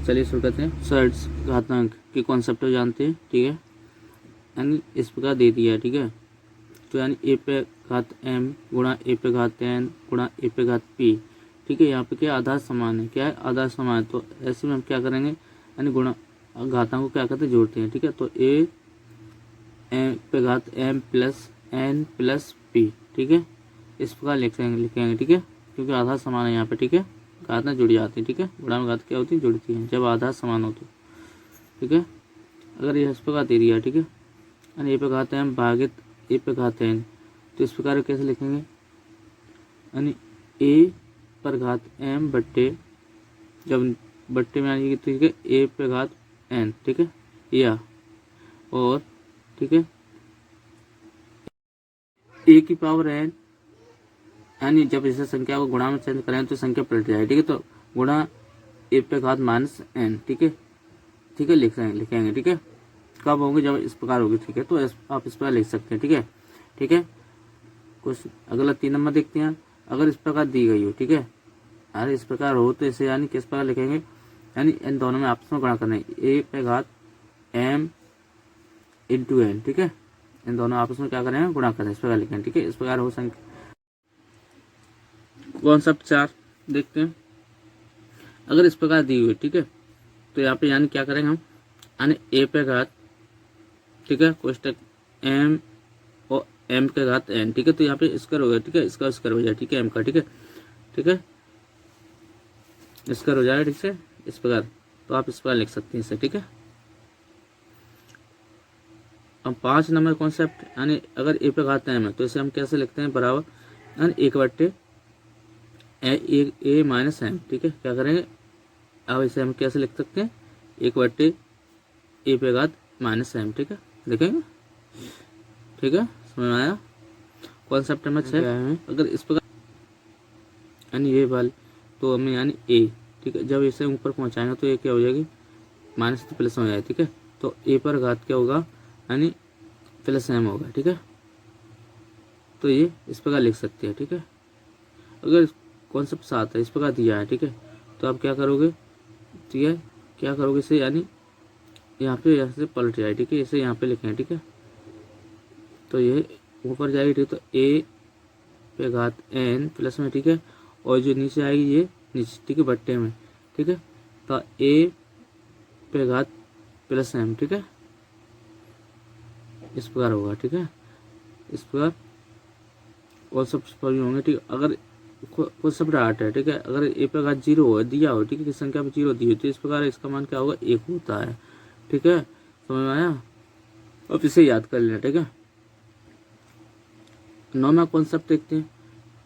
चलिए शुरू करते हैं। षड्स घातांक के कॉन्सेप्ट को जानते हैं, ठीक है। यानी इस प्रकार दे दिया है, ठीक है। तो यानी ए पे घात एम गुणा ए पे घात एन गुणा ए पे घात पी, ठीक है। यहाँ पे क्या आधार समान है, क्या है आधार समान है, तो ऐसे में हम क्या करेंगे, यानी गुणा घातांक को क्या करते हैं, जोड़ते हैं, ठीक है। तो ए पे घात M plus N plus P, ठीक है। इस प्रकार लिखेंगे, ठीक है, क्योंकि आधार समान है यहाँ पे, ठीक है। घात जुड़ जाती है, ठीक है। गुणा में घात क्या होती है, जुड़ती है जब आधार समान हो तो, ठीक है। अगर यह इस प्रकार दे दिया, ठीक है, यानी ए पे घात एम भागित ए पे घात एन, तो इस प्रकार कैसे लिखेंगे, यानी ए पर घात एम बट्टे, जब बट्टे में आएगी ठीक है, ए पे घात एन, ठीक है, या और ठीक है ए की पावर एन, यानी जब इसे संख्या को गुणा में चेंज करें तो संख्या पलट जाए, ठीक है। तो गुणा ए पे घात माइनस एन, ठीक है, ठीक है, लिखेंगे, ठीक है। कब होंगे, जब इस प्रकार होगी, ठीक है। तो आप इस प्रकार लिख सकते हैं, ठीक है, ठीक है। कुछ अगला 3 नंबर देखते हैं। अगर इस प्रकार दी गई हो, ठीक है, अरे इस प्रकार हो तो इसे यानी किस प्रकार लिखेंगे, यानी इन दोनों में आपस में गुणा करना है, ए पे घात एम इंटू एन, ठीक है। इन दोनों आपस में क्या करेंगे, गुणा करें, इस प्रकार लिखेंगे, ठीक है। इस प्रकार हो संख्या। कॉन्सेप्ट 4 देखते हैं। अगर इस प्रकार दी हुई, ठीक है, तो यहाँ पे यानी क्या करेंगे हम, यानी ए पे घात, ठीक है, कोष्टक एम और एम के घात एन, ठीक है। तो यहाँ पे स्क्वायर हो गया, ठीक है, इसका स्क्वायर हो जाए, ठीक है, एम का, ठीक है, ठीक है, स्क्वायर हो जाएगा, ठीक है, इस प्रकार। तो आप इस प्रकार लिख सकते हैं इसे, ठीक है। अब 5 नंबर कॉन्सेप्ट, यानी अगर ए पे घात एम है तो इसे हम कैसे लिखते हैं, बराबर यानी एक बट्टे ए माइनस एम, ठीक है। क्या करेंगे, अब इसे हम कैसे लिख सकते हैं, एक बट्टे ए पे घात माइनस एम, ठीक है, लिखेंगे, ठीक है, समझ में आया। कॉन्सेप्ट नंबर 6, अगर इस प्रकार यानी ये वाली, तो हमें यानी ए, ठीक है, जब इसे ऊपर पहुंचाएंगे तो ये क्या हो जाएगी, माइनस तो प्लस हो जाएगी, ठीक है। तो ए पर घात क्या होगा, यानी प्लस एम होगा, ठीक है। तो ये इस प्रकार लिख सकते हैं, ठीक है। अगर कॉन्सेप्ट 7 है, इस प्रकार दिया है, ठीक है, तो आप क्या करोगे, ठीक है, क्या करोगे इसे, यानी यहाँ से पलट जाए, ठीक है, इसे यहाँ पे लिखें, ठीक है। तो ये ऊपर जाएगी, ठीक है, तो ए पे घात एन प्लस में, ठीक है, और जो नीचे आएगी ये नीचे, ठीक है, बट्टे में, ठीक है। तो ए पे घात प्लस एम, ठीक है, इस प्रकार होगा, ठीक है। इस प्रकार और सब भी होंगे, ठीक है। अगर कुछ सब आठ है, ठीक है, अगर ए पे घात 0 हो दिया हो, ठीक है, किस संख्या पे 0 दी हो, तो इस प्रकार इसका मान क्या होगा, 1 होता है, ठीक है, समझ में आया। अब इसे याद कर लेना, ठीक है। 9वां कॉन्सेप्ट देखते हैं,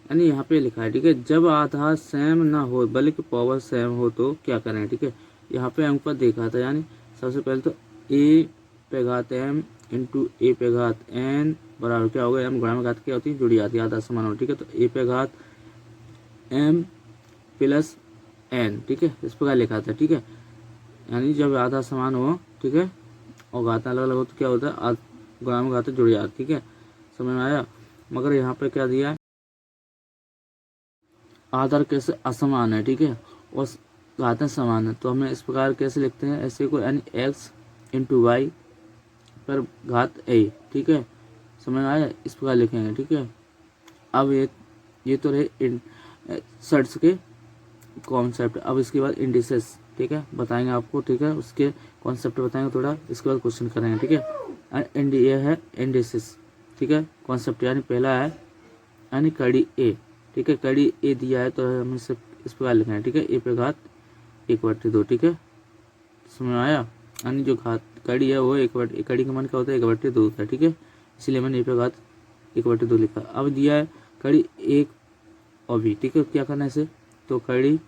यानी यहाँ पे लिखा है, ठीक है, जब आधार सेम ना हो बल्कि पावर सेम हो तो क्या करें, ठीक है। यहाँ पे अंक पर देखा था, यानी सबसे पहले तो ए पे घात एम इंटू ए पे घात एन बराबर क्या होगा, एम गुणा में घात क्या होती है, जुड़ी जाती है, आधार समान हो, ठीक है। तो ए पे घात एम प्लस एन, ठीक है, इस प्रकार लिखा था, ठीक है। यानी जब आधार समान हो, ठीक है, और घात अलग अलग हो तो क्या होता है, गुणा में घात जुड़ जाती, ठीक है, समझ में आया। मगर यहाँ पे क्या दिया है, आधार कैसे असमान है, ठीक है, और घातें समान है, तो हमें इस प्रकार कैसे लिखते हैं, ऐसे को, यानी एक्स इंटू वाई पर घात ए, ठीक है, समझ में आया, इस प्रकार लिखेंगे, ठीक है। अब ये तो रहे सर्ट्स के कॉन्सेप्ट। अब इसके बाद इंडिसेस, ठीक है, बताएंगे आपको, ठीक है, उसके कॉन्सेप्ट बताएंगे थोड़ा, इसके बाद क्वेश्चन करेंगे, ठीक है। ये है इंडिसेस, ठीक है, कॉन्सेप्ट, यानी पहला है यानी कड़ी ए, ठीक है, कड़ी ए दिया है तो हमें सिर्फ इस प्रकार लिखना है, ठीक है, ए पे घात 1/2, ठीक है, समझ में आया। यानी जो घात कड़ी है वो कड़ी का मान क्या होता है, 1/2 होता है, ठीक है, इसलिए मैंने ए पे घात 1/2 लिखा। अब दिया है कड़ी एक और बी, ठीक है, क्या करना है इसे, तो कड़ी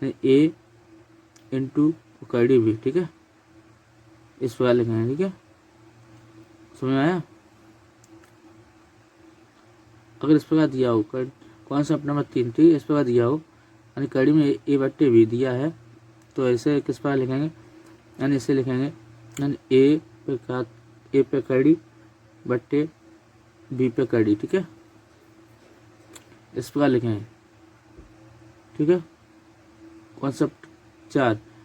ए इंटू कड़ी बी, ठीक है, इस प्रकार लिखना है, ठीक है, समझ में आया। अगर इस प्रकार दिया हो कॉन्सेप्ट नंबर 3, ठीक है, इस प्रकार दिया हो, यानी कड़ी में ए बट्टे बी दिया है, तो ऐसे किस प्रकार लिखेंगे, यानी इसे लिखेंगे, यानी ए पे कड़ी बट्टे बी पे कड़ी, ठीक है, इस प्रकार लिखेंगे, ठीक है। कॉन्सेप्ट 4,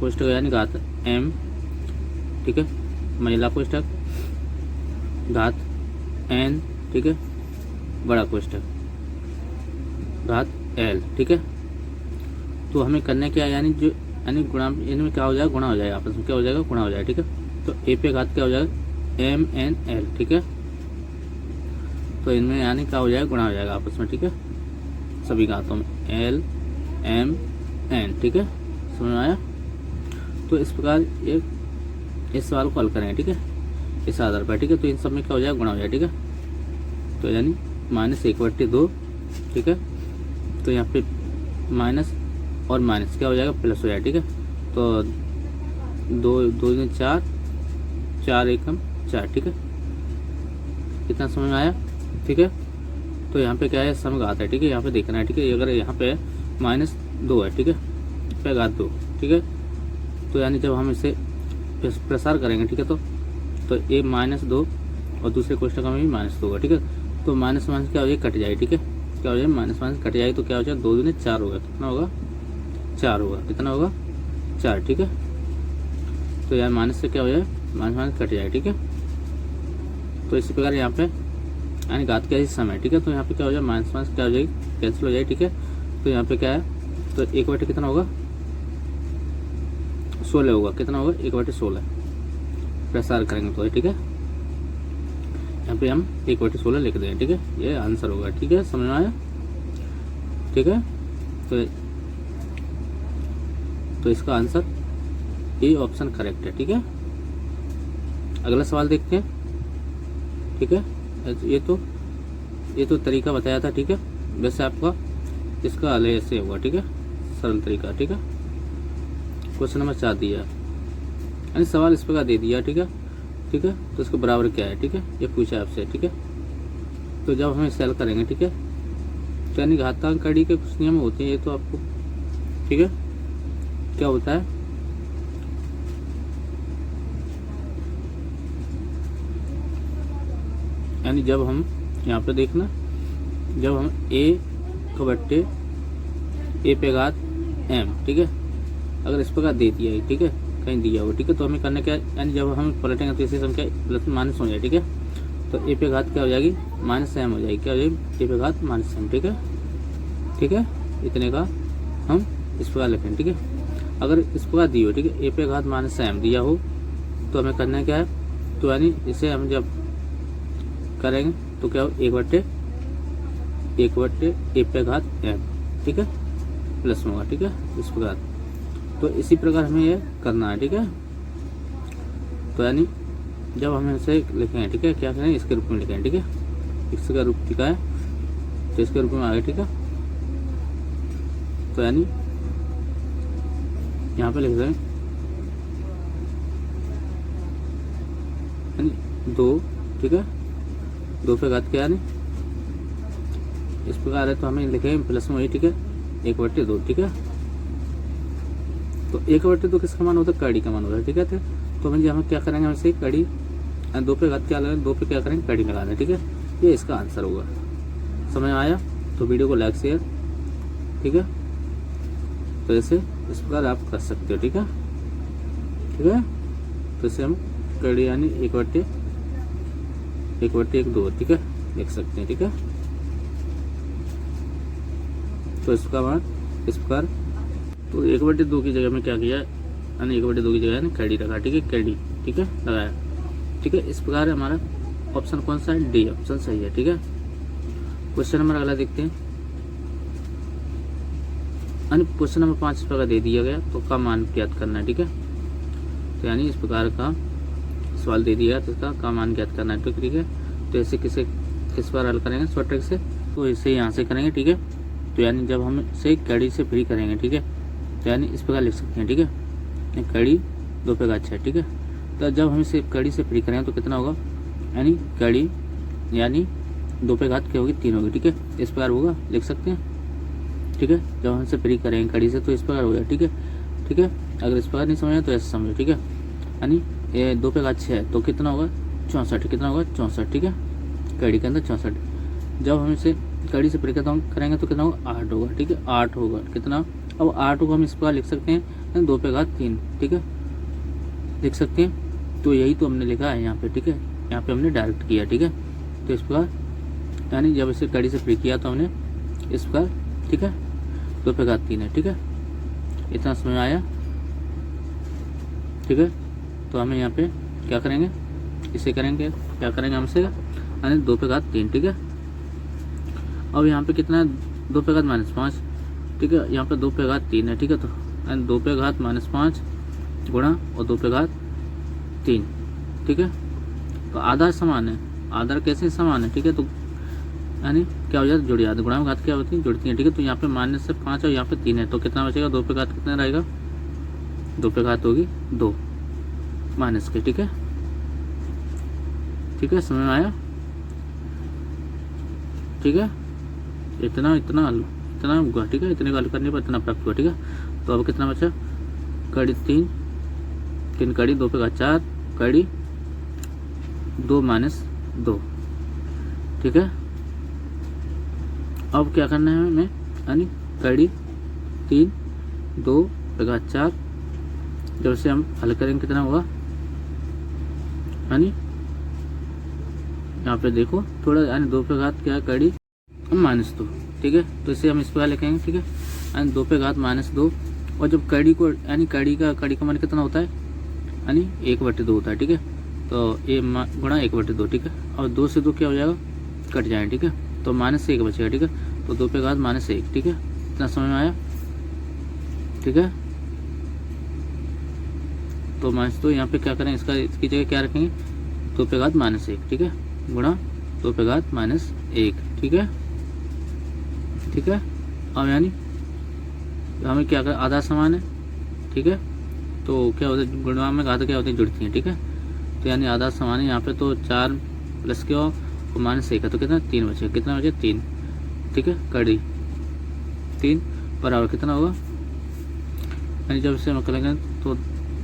कोष्टक यानी घात m, ठीक है, महिला कोष्टक, घात n, ठीक है, बड़ा कोष्टक, घात l, ठीक है। तो हमें करने क्या, यानी जो यानी गुणा, इनमें क्या हो जाएगा, गुणा हो जाएगा, आपस में क्या हो जाएगा, गुणा हो जाएगा, ठीक है। तो a पे घात क्या हो जाएगा, m n l, ठीक है। तो इनमें यानी क्या हो जाएगा, गुणा हो जाएगा आपस में, ठीक है, सभी घातों में l m n, ठीक है, समझ में आया। तो इस प्रकार इस सवाल को हल करेंगे, ठीक है, इस आधार पर, ठीक है। तो इन सब में क्या हो जाएगा, गुणा हो जाएगा, ठीक है। तो यानी -1/2, ठीक है। तो यहाँ पे माइनस और माइनस क्या हो जाएगा, प्लस हो जाएगा, ठीक है। तो 2 2 4, 4 एकम 4, ठीक है। कितना समझ में आया, ठीक है। तो यहाँ पे क्या है, समघात है, ठीक है, यहाँ पे देखना है, ठीक है। अगर यहाँ पे -2 है, ठीक है, पे घात 2, ठीक है। तो यानी जब हम इसे प्रसार करेंगे, ठीक है, तो ये -2 और दूसरे कोष्टक में भी -2 होगा, ठीक है। तो माइनस माइनस क्या हो जाएगा, कट जाएगी, ठीक है। क्या हो जाएगा, माइनस माइनस कट जाएगी, तो क्या हो जाएगा, 2 दूनी 4 होगा, कितना होगा, 4 होगा, कितना होगा, 4, ठीक है। तो यार माइनस से क्या हो जाए, माइनस माइनस कट जाए, ठीक है। तो इसी प्रकार यहाँ पे यानी घात का ही समय, ठीक है। तो यहाँ पे क्या हो जाए, माइनस माइनस क्या हो जाएगी, कैंसिल हो जाए, ठीक है। तो यहाँ पे क्या है, तो 1/, कितना होगा, 16 होगा, कितना होगा, 1/16 प्रसार करेंगे तो, ठीक है। यहाँ पे हम 1/16 लिख देंगे, ठीक है, ये आंसर होगा, ठीक है, समझ में आया, ठीक है। तो इसका आंसर ए ऑप्शन करेक्ट है, ठीक है। अगला सवाल देखते हैं, ठीक है। ये तो तरीका बताया था, ठीक है। वैसे आपका इसका हल ऐसे होगा, ठीक है, सरल तरीका, ठीक है। क्वेश्चन नंबर 4 दिया यानी सवाल इस प्रकार दे दिया, ठीक है, ठीक है। तो इसके बराबर क्या है, ठीक है, ये पूछा आपसे, ठीक है। तो जब हम इसे हल करेंगे, ठीक है, तो यानी घातांक कड़ी के कुछ नियम होते हैं, ये तो आपको, ठीक है, क्या होता है, यानी जब हम यहाँ पे देखना, जब हम a पे घात m, ठीक है, अगर इस प्रकार दे दिया है, ठीक है, कहीं दिया हो, ठीक है, तो हमें करना क्या है, यानी जब हम पलटेंगे तो इसे हम क्या प्लस माइनस हो जाए, ठीक है। तो a पे घात क्या हो जाएगी, -m हो जाएगी, क्या हो जाएगी, a पे घात -m, ठीक है, ठीक है। इतने का हम इस प्रकार लिखें, ठीक है। अगर इस प्रकार दी हो, ठीक है, a पे घात -m दिया हो, तो हमें करना क्या है, तो यानी इसे हम जब करेंगे तो क्या हो, 1/a पे घात m, ठीक है, प्लस में होगा, ठीक है, इस प्रकार। तो इसी प्रकार हमें ये करना है, ठीक है। तो यानी जब हम इसे लिखेंगे, ठीक है, क्या करेंगे, इसके रूप में लिखेंगे, ठीक है, इसका रूप लिखा है तो इसके रूप में आ गया, ठीक है। तो यानी यहाँ पे लिख देंगे यानी 2, ठीक है, 2 पे घात क्या है, इस प्रकार है, तो हमें लिखेंगे प्लस में वही, ठीक है, 1/2, ठीक है। तो 1/2 किसका मान होता है, कड़ी का मान होता है, ठीक है। तो हम यहाँ क्या करेंगे, वैसे कड़ी 2 पे घात क्या लगाएंगे, 2 पे क्या करेंगे, कड़ी लगाना है, ठीक है। ये इसका आंसर होगा, समझ में आया। तो वीडियो को लाइक शेयर, ठीक है। तो ऐसे इस प्रकार आप कर सकते हो, ठीक है, ठीक है। तो इसे हम कड़ी यानी 1/2, ठीक है, लिख सकते हैं, ठीक है। तो इसका मान इस प्रकार, तो 1/2 की जगह में क्या किया, यानी 1/2 की जगह कड़ी रखा, ठीक है, कड़ी, ठीक है, लगाया, ठीक है। इस प्रकार हमारा ऑप्शन कौन सा है, डी ऑप्शन सही है, ठीक है। क्वेश्चन नंबर अगला देखते हैं, यानी क्वेश्चन नंबर 5 इस प्रकार दे दिया गया, तो का मान ज्ञात करना है, ठीक है। तो यानी इस प्रकार का सवाल दे दिया, तो इसका का मान ज्ञात करना है, ठीक है। तो ऐसे किस बार हल करेंगे, शॉर्ट ट्रिक से, तो इसे यहाँ से करेंगे, ठीक है। तो यानी जब हम इसे कड़ी से फ्री करेंगे, ठीक है, तो यानी इस प्रकार लिख सकते हैं, ठीक है, कड़ी 2 पे घात 6, ठीक है। तो जब हम इसे कड़ी से फ्री करेंगे तो कितना होगा, यानी कड़ी यानी 2 पे घात क्या होगी, 3 होगी, ठीक है, इस प्रकार होगा, लिख सकते हैं, ठीक है। जब हम इसे फ्री करेंगे कड़ी से तो इस प्रकार हो गया, ठीक है, ठीक है। अगर इस प्रकार नहीं समझे तो ऐसे समझो, ठीक है। यानी ये 2 पे घात 6 तो कितना होगा, 64, कितना होगा, 64, ठीक है, कड़ी के अंदर 64। जब हम इसे कड़ी से फ्री करेंगे तो कितना होगा, 8 होगा, ठीक है, 8 होगा, कितना, अब 8 को हम इस प्रकार लिख सकते हैं, यानी 2 पे घात 3, ठीक है, लिख सकते हैं। तो यही तो हमने लिखा है यहाँ पे, ठीक है, यहाँ पे हमने डायरेक्ट किया, ठीक है। तो इस प्रकार यानी जब इसे कड़ी से फ्री किया तो हमने इस प्रकार, ठीक है, 2 पे घात 3 है, ठीक है, इतना समझ में आया, ठीक है। तो हमें यहाँ पे क्या करेंगे, इसे करेंगे, क्या करेंगे हमसे, यानी 2 पे घात 3, ठीक है। अब यहाँ पे कितना है, 2 पे घात -5, ठीक है, यहाँ पे 2 पे घात 3 है, ठीक है। तो यानी 2 पे घात -5 गुणा और 2 पे घात 3, ठीक है। तो आधार समान है, आधार कैसे समान है, ठीक है। तो यानी क्या हो जाता है, जुड़ जाता है, गुणा में घात क्या होती है, जुड़ती है, ठीक है। तो यहाँ पे -5 और यहाँ पे 3 है, तो कितना बचेगा, 2 पे घात कितना रहेगा, 2 पे घात होगी 2 माइनस के, ठीक है, ठीक है, समझ में आया, ठीक है। इतना इतना हुआ, ठीक है, इतने का हल करने पर इतना प्राप्त हुआ, ठीक है। तो अब कितना बचा, कड़ी 3 कड़ी 2 पे घात 4 कड़ी 2 - 2, ठीक है। अब क्या करना है हमें, यानी कड़ी 3 2 पे घात 4, जब से हम हल करेंगे कितना होगा, यानी यहाँ पे देखो थोड़ा, यानी 2 पे घात क्या है, कड़ी -2, ठीक है। तो इसे हम इस प्रकार लिखेंगे, ठीक है, यानी 2 पे घात -2, और जब कड़ी को, यानी कड़ी का मान कितना होता है, यानी 1/2 होता है, ठीक है। तो ये गुणा 1/2, ठीक है, और 2 से 2 क्या हो जाएगा, कट जाए, ठीक है। तो -1 बचेगा, ठीक है। तो 2 पे घात -1, ठीक है, इतना समझ में आया, ठीक है। तो -2 यहाँ पे क्या करें, इसकी जगह क्या रखेंगे, 2 पे घात -1, ठीक है, गुणा 2 पे घात -1, ठीक है, ठीक है। अब यानी हमें क्या करें, आधा समान है, ठीक है। तो क्या होता है, गुणा में घात क्या होती है, जुड़ती है, ठीक है। तो यानी आधा समान है, यहाँ पे तो 4 प्लस क्या हो -1 है, तो कितना 3 बचे, कितना बचे 3, ठीक है, कड़ी 3 बराबर कितना होगा, यानी जब इसे हम करेंगे तो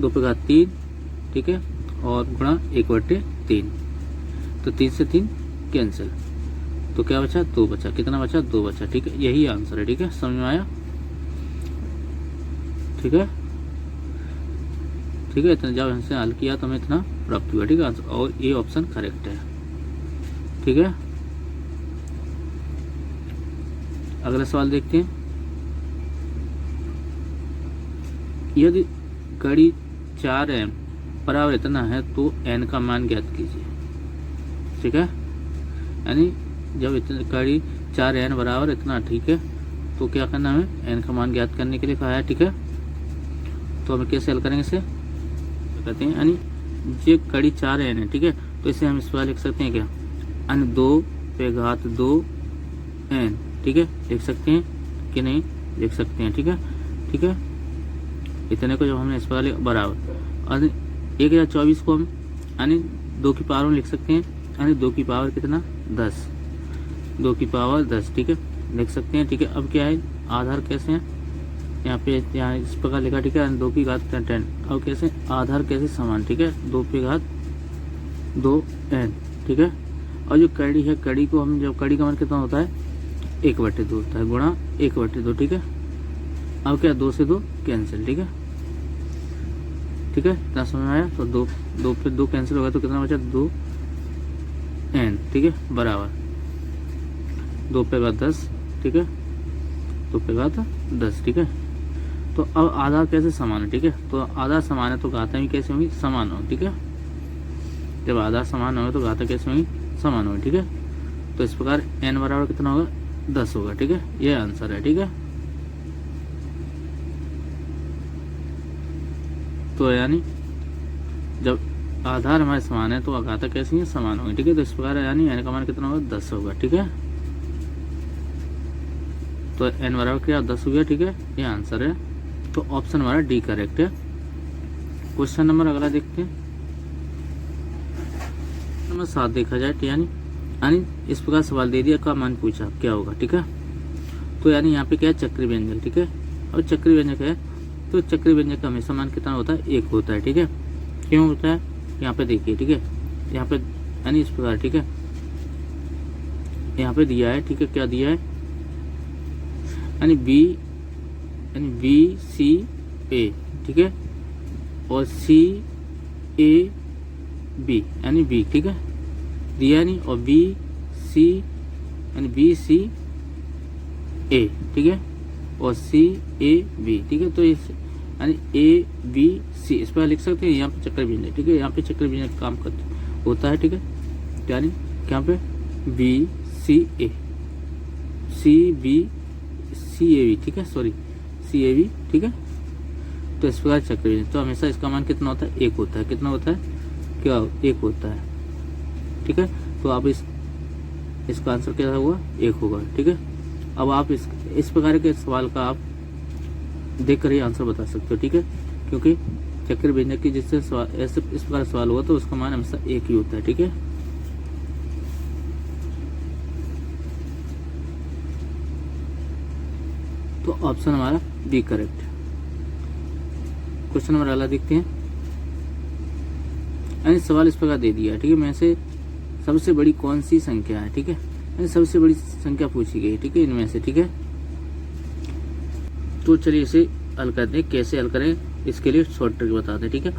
2 पे घात 3, ठीक है, और गुणा 1/3, तो 3 से 3 कैंसिल, तो क्या बचा, 2 बचा, कितना बचा, 2 बचा, ठीक है। यही आंसर है, ठीक है, समझ में आया, ठीक है, ठीक है। इतना जब हमसे हल किया तो हमें इतना प्राप्त हुआ, ठीक है, और ये ऑप्शन करेक्ट है, ठीक है। अगला सवाल देखते हैं, यदि कड़ी 4n बराबर इतना है तो n का मान ज्ञात कीजिए, ठीक है। यानी जब इतने कड़ी 4n बराबर इतना, ठीक है, तो क्या करना है, हमें n का मान ज्ञात करने के लिए कहा है, ठीक है। तो हमें कैसे हल करेंगे इसे, कहते हैं, यानी ये कड़ी 4n है, ठीक है। तो इसे हम इस प्रकार लिख सकते हैं क्या, यानी 2 पे घात 2n, ठीक है, लिख सकते हैं कि नहीं, लिख सकते हैं, ठीक है, ठीक है। इतने को जब हमने इस प्रकार बराबर, और 1024 को हम यानी 2 की पावर में लिख सकते हैं, यानी 2 की पावर कितना 10, 2 की पावर 10, ठीक है, लिख सकते हैं, ठीक है। अब क्या है, आधार कैसे हैं, यहाँ इस प्रकार लिखा, ठीक है, 2 की घात 10, अब कैसे आधार कैसे समान, ठीक है, 2 पे घात 2n, ठीक है। और जो कड़ी है, कड़ी को हम जब कड़ी का मान कितना होता है, 1/2 होता है, गुणा 1/2, ठीक है। अब क्या, 2 से 2 कैंसिल, ठीक है, ठीक है, इतना समझ में आया। तो 2 पे 2 कैंसिल होगा तो कितना बचा, 2n, ठीक है, बराबर 2 पे घात 10, ठीक है, 2 पे घात 10, ठीक है। तो अब आधार कैसे समान है, ठीक है, तो आधार समान है तो घातें भी कैसे होंगी, समान हो, ठीक है। जब आधार समान होगा तो घातें कैसे होंगी, समान होगी, ठीक है। तो इस प्रकार n बराबर कितना होगा, 10 होगा, ठीक है, ये आंसर है, ठीक है। तो यानी जब आधार हमारे समान है तो घाता कैसी है, समान होगी, ठीक है। तो इस प्रकार यानी n का मान कितना होगा, 10 होगा, ठीक है। तो n बराबर क्या, 10 हो गया, ठीक है, ये आंसर है। तो ऑप्शन हमारा डी करेक्ट है। क्वेश्चन नंबर अगला देखते हैं, नंबर 7 देखा जाए, यानी इस प्रकार सवाल दे दिया, का मान पूछा क्या होगा, ठीक है। तो यानी यहाँ पे क्या है, चक्री व्यंजक, ठीक है, और चक्री व्यंजक है तो चक्री व्यंजक का हमेशा मान कितना होता है, 1 होता है, ठीक है। क्यों होता है, यहाँ पे देखिए, ठीक है, यहाँ पे यानी इस प्रकार, ठीक है, यहाँ पे दिया है, ठीक है, क्या दिया है, यानी बी सी ए ठीक है, और सी ए बी यानी बी, ठीक है, दिया नहीं, और बी सी यानी बी सी ए, ठीक है, और सी ए बी, ठीक है। तो इस यानी ए बी सी इस पर लिख सकते हैं, यहाँ पे चक्कर व्यंजक, ठीक है, यहाँ पे चक्कर व्यंजक काम करते होता है, ठीक है, यानी यहाँ पे B C A C B C A B, ठीक है, सॉरी सी ए बी, ठीक है। तो इस प्रकार चक्र व्यंजक, तो हमेशा इसका मान कितना होता है, एक होता है, कितना होता है, क्या एक होता है, ठीक है। तो आप इसका आंसर क्या होगा, एक होगा, ठीक है। अब आप इस प्रकार के सवाल का आप देख कर ही आंसर बता सकते हो, ठीक है, क्योंकि चक्र व्यंजक की जिससे सवाल ऐसे इस प्रकार सवाल हुआ तो उसका मान हमेशा एक ही होता है, ठीक है। तो ऑप्शन हमारा बी करेक्ट। क्वेश्चन नंबर अगला देखते हैं। यानी सवाल इस प्रकार दे दिया, ठीक है, में से सबसे बड़ी कौन सी संख्या है, ठीक है, यानी सबसे बड़ी संख्या पूछी गई, ठीक है, इनमें से, ठीक है। तो चलिए इसे हल करते हैं, कैसे हल करें इसके लिए शॉर्ट ट्रिक बताते हैं, ठीक है।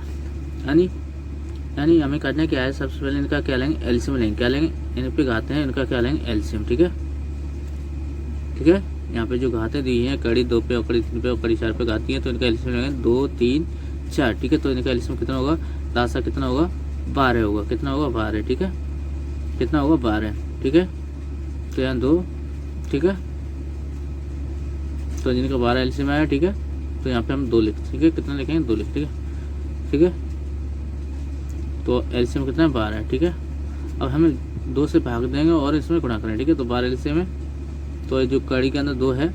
यानी हमें करना क्या है, सबसे पहले इनका क्या लेंगे, एलसीएम लेंगे, क्या लेंगे, इन पे घाते हैं, इनका क्या लेंगे, एलसीएम, ठीक है, ठीक है। यहाँ पे जो घातें दी हैं, कड़ी 2 पे और कड़ी 3 पे और कड़ी 4 पे घाती हैं, तो इनका एलसीएम लेंगे 2 3 4, ठीक है। तो इनका एलसीएम कितना होगा, लासा कितना होगा, 12 होगा, कितना होगा, 12, ठीक है, कितना होगा, 12, ठीक है। तो यहाँ 2, ठीक है, तो जिनका 12 एलसीएम आया, ठीक है, तो यहाँ पे हम 2 लिख, ठीक है, कितना लिखेंगे, 2 लिख, ठीक है, ठीक है। तो एलसीएम कितना है, 12, ठीक है। अब हमें 2 से भाग देंगे और इसमें गुणा करें, ठीक है। तो 12 एलसीएम है, तो जो कड़ी के अंदर 2 है,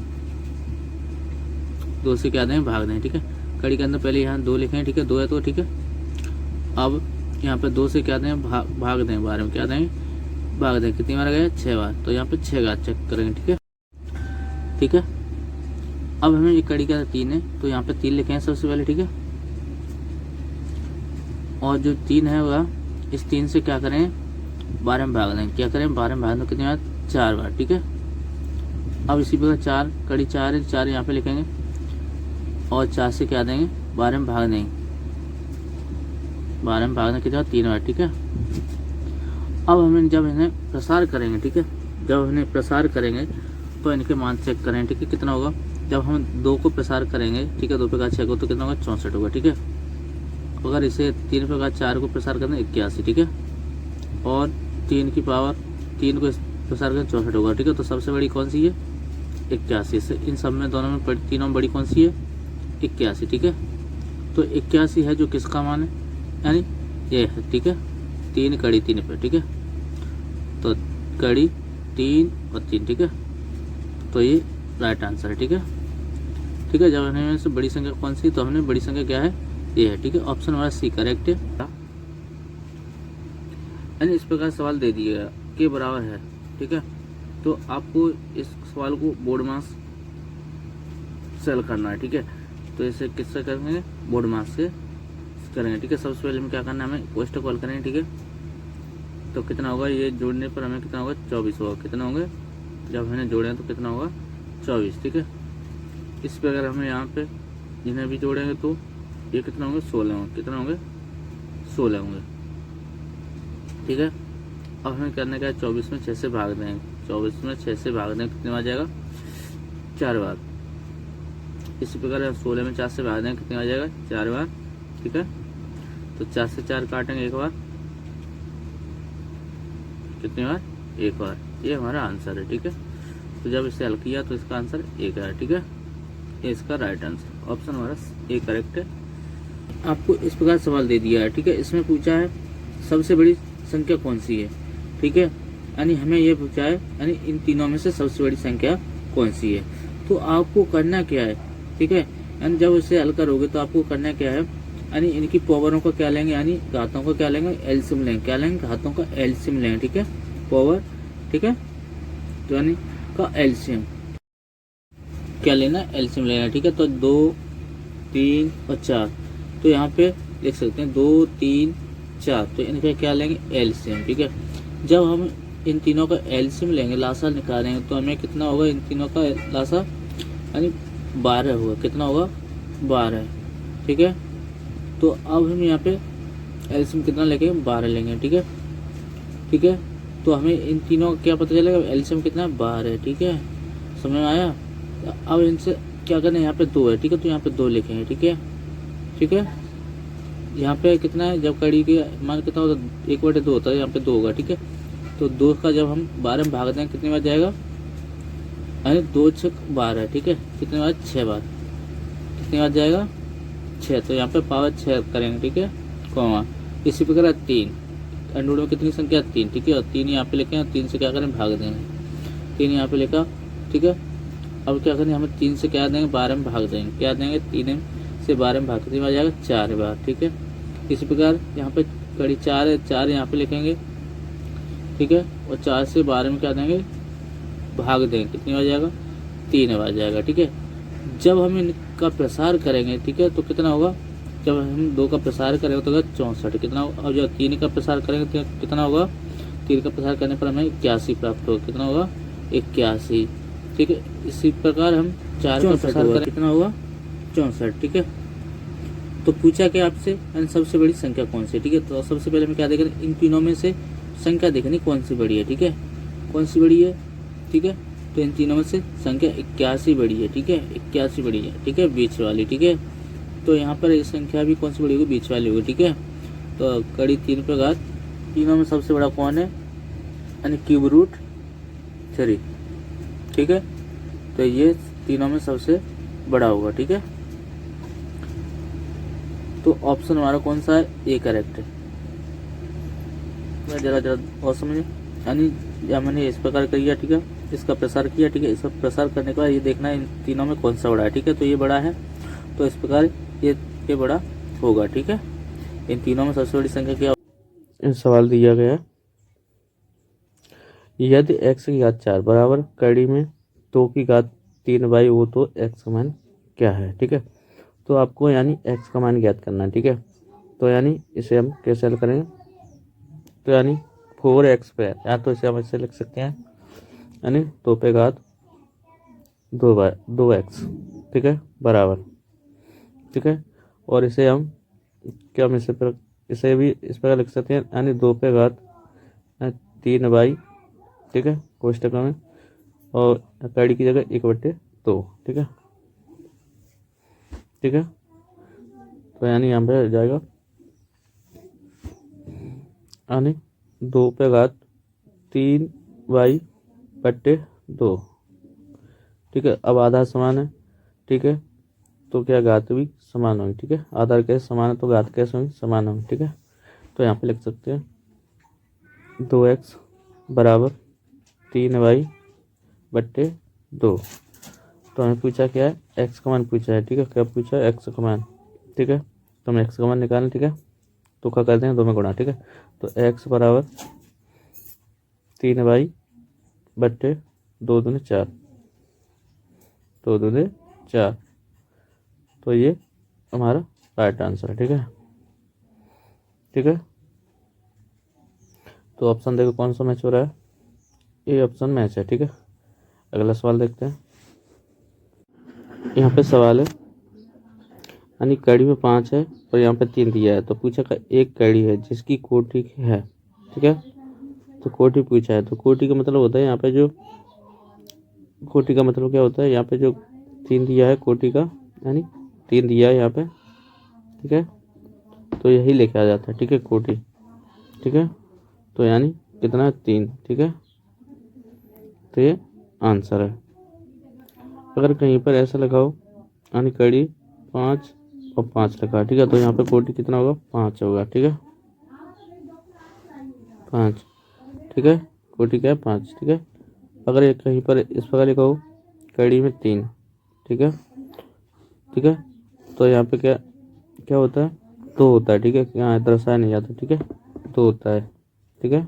2 से क्या दें, भाग दें, ठीक है। कड़ी के अंदर पहले यहाँ 2 लिखें, ठीक है, 2 है तो, ठीक है। अब यहाँ पे 2 से क्या दें, भाग दें, 12 में क्या देंगे, भाग दें, कितनी बार गए, 6 बार, तो यहाँ पे 6 घात चेक करेंगे, ठीक है, ठीक है। अब हमें ये कड़ी का 3 है, तो यहाँ पे 3 लिखे हैं सबसे पहले, ठीक है, और जो 3 है वह इस 3 से क्या करें, 12 में भाग दें, क्या करें, 12 में भाग दें, कितनी बार, 4 बार, ठीक है। अब इसी प्रकार 4 कड़ी 4 है, 4 यहाँ पे लिखेंगे और 4 से क्या देंगे, 12 में भाग देंगे, 12 में भाग दें, कितनी बार, 3 बार, ठीक है। अब हमें जब इन्हें प्रसार करेंगे, ठीक है, जब इन्हें प्रसार करेंगे तो इनके मान चेक करें, ठीक है, कितना होगा, जब हम 2 को प्रसार करेंगे, ठीक है, 2 पे का 6 को, तो कितना होगा, 64 होगा, ठीक है। अगर इसे 3 पे का 4 को प्रसार करें, 81, ठीक है, और 3 की पावर 3 को प्रसार करें, 64 होगा, ठीक है। तो सबसे बड़ी कौन सी है, 81 से, इन सब में दोनों में तीनों में बड़ी कौन सी है, 81, ठीक है। तो 81 है जो किसका मान है, यानी ये है, ठीक है, 3 कड़ी 3 पे, ठीक है, तो कड़ी 3 और 3, ठीक है, तो ये राइट आंसर है, ठीक है, ठीक है। जब हमने से बड़ी संख्या कौन सी, तो हमने बड़ी संख्या क्या है, ये है, ठीक है, ऑप्शन हमारा सी करेक्ट है। यानी इस प्रकार सवाल दे दिया के बराबर है, ठीक है। तो आपको इस सवाल को बोर्ड मास से हल करना है, ठीक है। तो इसे किससे करेंगे, बोर्ड मास से करेंगे, ठीक है। सबसे पहले में क्या करना है, हमें क्वेश्चन को हल करेंगे, ठीक है। तो कितना होगा, ये जोड़ने पर हमें कितना होगा, 24 होगा, कितना होंगे, जब हमने जोड़े तो कितना होगा, 24, ठीक है। इस प्रकार हमें यहाँ पे जिन्हें भी जोड़ेंगे तो ये कितना होंगे, 16 होंगे, कितना होंगे, 16 होंगे, ठीक है। अब हमें करने का है 24 में 6 से भाग दें, 24 में 6 से भाग दें, कितने बार जाएगा, 4 बार। इसी प्रकार 16 में 4 से भाग दें, कितने बार जाएगा, 4 बार, ठीक है। तो 4 से 4 काटेंगे एक बार, कितनी बार, एक बार। ये हमारा आंसर है, ठीक है। तो जब इसे हल किया तो इसका आंसर 1 है, ठीक है, ये इसका राइट आंसर, ऑप्शन हमारा ए करेक्ट है। आपको इस प्रकार सवाल दे दिया है, ठीक है। इसमें पूछा है सबसे बड़ी संख्या कौन सी है, ठीक है, यानी हमें ये पूछा है, यानी इन तीनों में से सबसे बड़ी संख्या कौन सी है। तो आपको करना क्या है, ठीक है, यानी जब इसे हल करोगे तो आपको करना क्या है, यानी इनकी पावरों को क्या लेंगे, यानी घातों को क्या लेंगे, एलसीएम लेंगे, क्या लेंगे, घातों का एलसीएम लेंगे, ठीक है, पावर, ठीक है, तो यानी का एलसीएम क्या लेना, एलसीएम लेना, ठीक है। तो 2 3 और 4, तो यहाँ पे लिख सकते हैं 2 3 4, तो इनका क्या लेंगे, एलसीएम, ठीक है। जब हम इन तीनों का एलसीएम लेंगे, लासा निकालेंगे, तो हमें कितना होगा, इन तीनों का लासा यानी 12 होगा, कितना होगा, 12, ठीक है। तो अब हम यहाँ पे एलसीएम कितना लेंगे, 12 लेंगे, ठीक है। ठीक है, तो हमें इन तीनों का क्या पता चलेगा, एलसीएम कितना है, 12 है, ठीक है। समझ में आया। अब इनसे क्या करना है, यहाँ पे 2 है, ठीक है, तो यहाँ पे 2 लिखेंगे, ठीक है। ठीक है, यहाँ पे कितना है, जब कड़ी के मान कितना होता है, 1/2 होता है, यहाँ पे 2 होगा, ठीक है। तो 2 का जब हम 12 में भाग दें कितनी बार जाएगा, अरे 2 6 12, ठीक है। कितने बार, 6 बार। कितनी बार जाएगा, 6। तो यहाँ पे पावर 6 करेंगे, ठीक है, कॉमा। इसी प्रकार 3 अंडूड में कितनी संख्या, 3, ठीक है। और 3 यहाँ पे लेके 3 से क्या करें, भाग देंगे। 3 यहाँ पे लेकर, ठीक है। अब क्या करें, हमें 3 से क्या देंगे, 12 में भाग देंगे। क्या देंगे, 3 से 12 में भाग कितनी बार जाएगा, 4 बार, ठीक है। इसी प्रकार यहाँ पे कड़ी 4 है, 4 यहाँ पे लिखेंगे, ठीक है। और 4 से 12 में क्या देंगे, भाग देंगे, कितनी बार जाएगा, 3 बार जाएगा, ठीक है। जब हम इनका प्रसार करेंगे, ठीक है, तो कितना होगा, जब हम 2 का प्रसार करेंगे तो होगा 64, कितना होगा। और जब 3 का प्रसार करेंगे तो कितना होगा, 3 का प्रसार करने पर हमें 81 प्राप्त होगा, कितना होगा, 81, ठीक है। इसी प्रकार हम 4 का प्रसार करें, कितना होगा, 64, ठीक है। तो पूछा क्या आपसे, सबसे बड़ी संख्या कौन सी है, ठीक है। तो सबसे पहले हम क्या देखें, इन तीनों में से संख्या देखनी कौन सी बड़ी है, ठीक है, कौन सी बड़ी है, ठीक है। तो इन तीनों में से संख्या 81 बड़ी है, ठीक है, 81 बड़ी है, ठीक है, बीच वाली, ठीक है। तो यहाँ पर ये संख्या भी कौन सी बड़ी होगी, बीच वाली होगी, ठीक है। तो कड़ी 3 पे घात, तीनों में सबसे बड़ा कौन है, यानी क्यूब रूट 3, ठीक है। तो ये तीनों में सबसे बड़ा होगा, ठीक है। तो ऑप्शन हमारा कौन सा है, ए करेक्ट है। जरा और समझिए, यानी या मैंने इस प्रकार किया, ठीक है, इसका प्रसार किया, ठीक है। इसका प्रसार करने के बाद ये देखना है इन तीनों में कौन सा बड़ा है, ठीक है। तो ये बड़ा है, तो इस प्रकार ये बड़ा होगा, ठीक है। इन तीनों में सबसे बड़ी संख्या क्या, सवाल दिया गया है, यदि x की घात 4 बराबर कड़ी में 2 की घात 3/, हो तो x का मान क्या है, ठीक है। तो आपको यानी x का मान ज्ञात करना है, ठीक है। तो यानी इसे हम कैसे हल करेंगे, तो यानी 4x², या तो इसे हम ऐसे लिख सकते हैं, यानी 2 पे घात 2x, ठीक है, बराबर, ठीक है। और इसे हम क्या, हम इसे भी इस प्रकार लिख सकते हैं, यानी 2 पे घात 3/, ठीक है, कोष्टक में, और कड़ी की जगह 1/2, ठीक है, ठीक है। तो यानी यहाँ पे जाएगा, यानी 2 पे घात 3/2, ठीक है। अब आधार समान है, ठीक है, तो क्या घात भी समान होगी, ठीक है। आधार कैसे समान है तो घात कैसे होगी, समान होगी, ठीक है। तो यहाँ पे लिख सकते हैं 2x बराबर 3/2। तो हमें पूछा क्या है, x का मान पूछा है, ठीक है। क्या पूछा है, x का मान, ठीक है। तो हम x का मान निकालें, ठीक है। तो क्या करते हैं, 2 में गुणा, ठीक है। तो x बराबर 3/2, 2 दूनी 4, 2 दूनी 4। तो ये हमारा राइट आंसर है, ठीक है, ठीक है। तो ऑप्शन देखो कौन सा मैच हो रहा है, ये ऑप्शन मैच है, ठीक है। अगला सवाल देखते हैं। यहाँ पे सवाल है, यानी कड़ी में 5 है और यहाँ पे 3 दिया है। तो पूछा का एक कड़ी है जिसकी कोटि है, ठीक है। तो कोटि पूछा है, तो कोटि का मतलब होता है यहाँ पे जो, कोटि का मतलब क्या होता है, यहाँ पे जो 3 दिया है कोटि का, यानी 3 दिया है यहाँ पे, ठीक है। तो यही लेके आ जाता है, ठीक है, कोटि, ठीक है। तो यानी कितना है, 3, ठीक है। तो ये आंसर है। अगर कहीं पर ऐसा लगाओ, यानी कड़ी 5 और 5 लगा, ठीक है, तो यहाँ पे कोटि कितना होगा, 5 होगा, ठीक है, 5, ठीक है। कोटि क्या है, 5, ठीक है। अगर ये कहीं पर इस प्रकार लिखा हो, कड़ी में 3, ठीक है, ठीक है। तो यहाँ पे क्या क्या होता है, 2 होता है, ठीक है। यहाँ दर्शाया नहीं जाता, ठीक है, 2 होता है, ठीक है।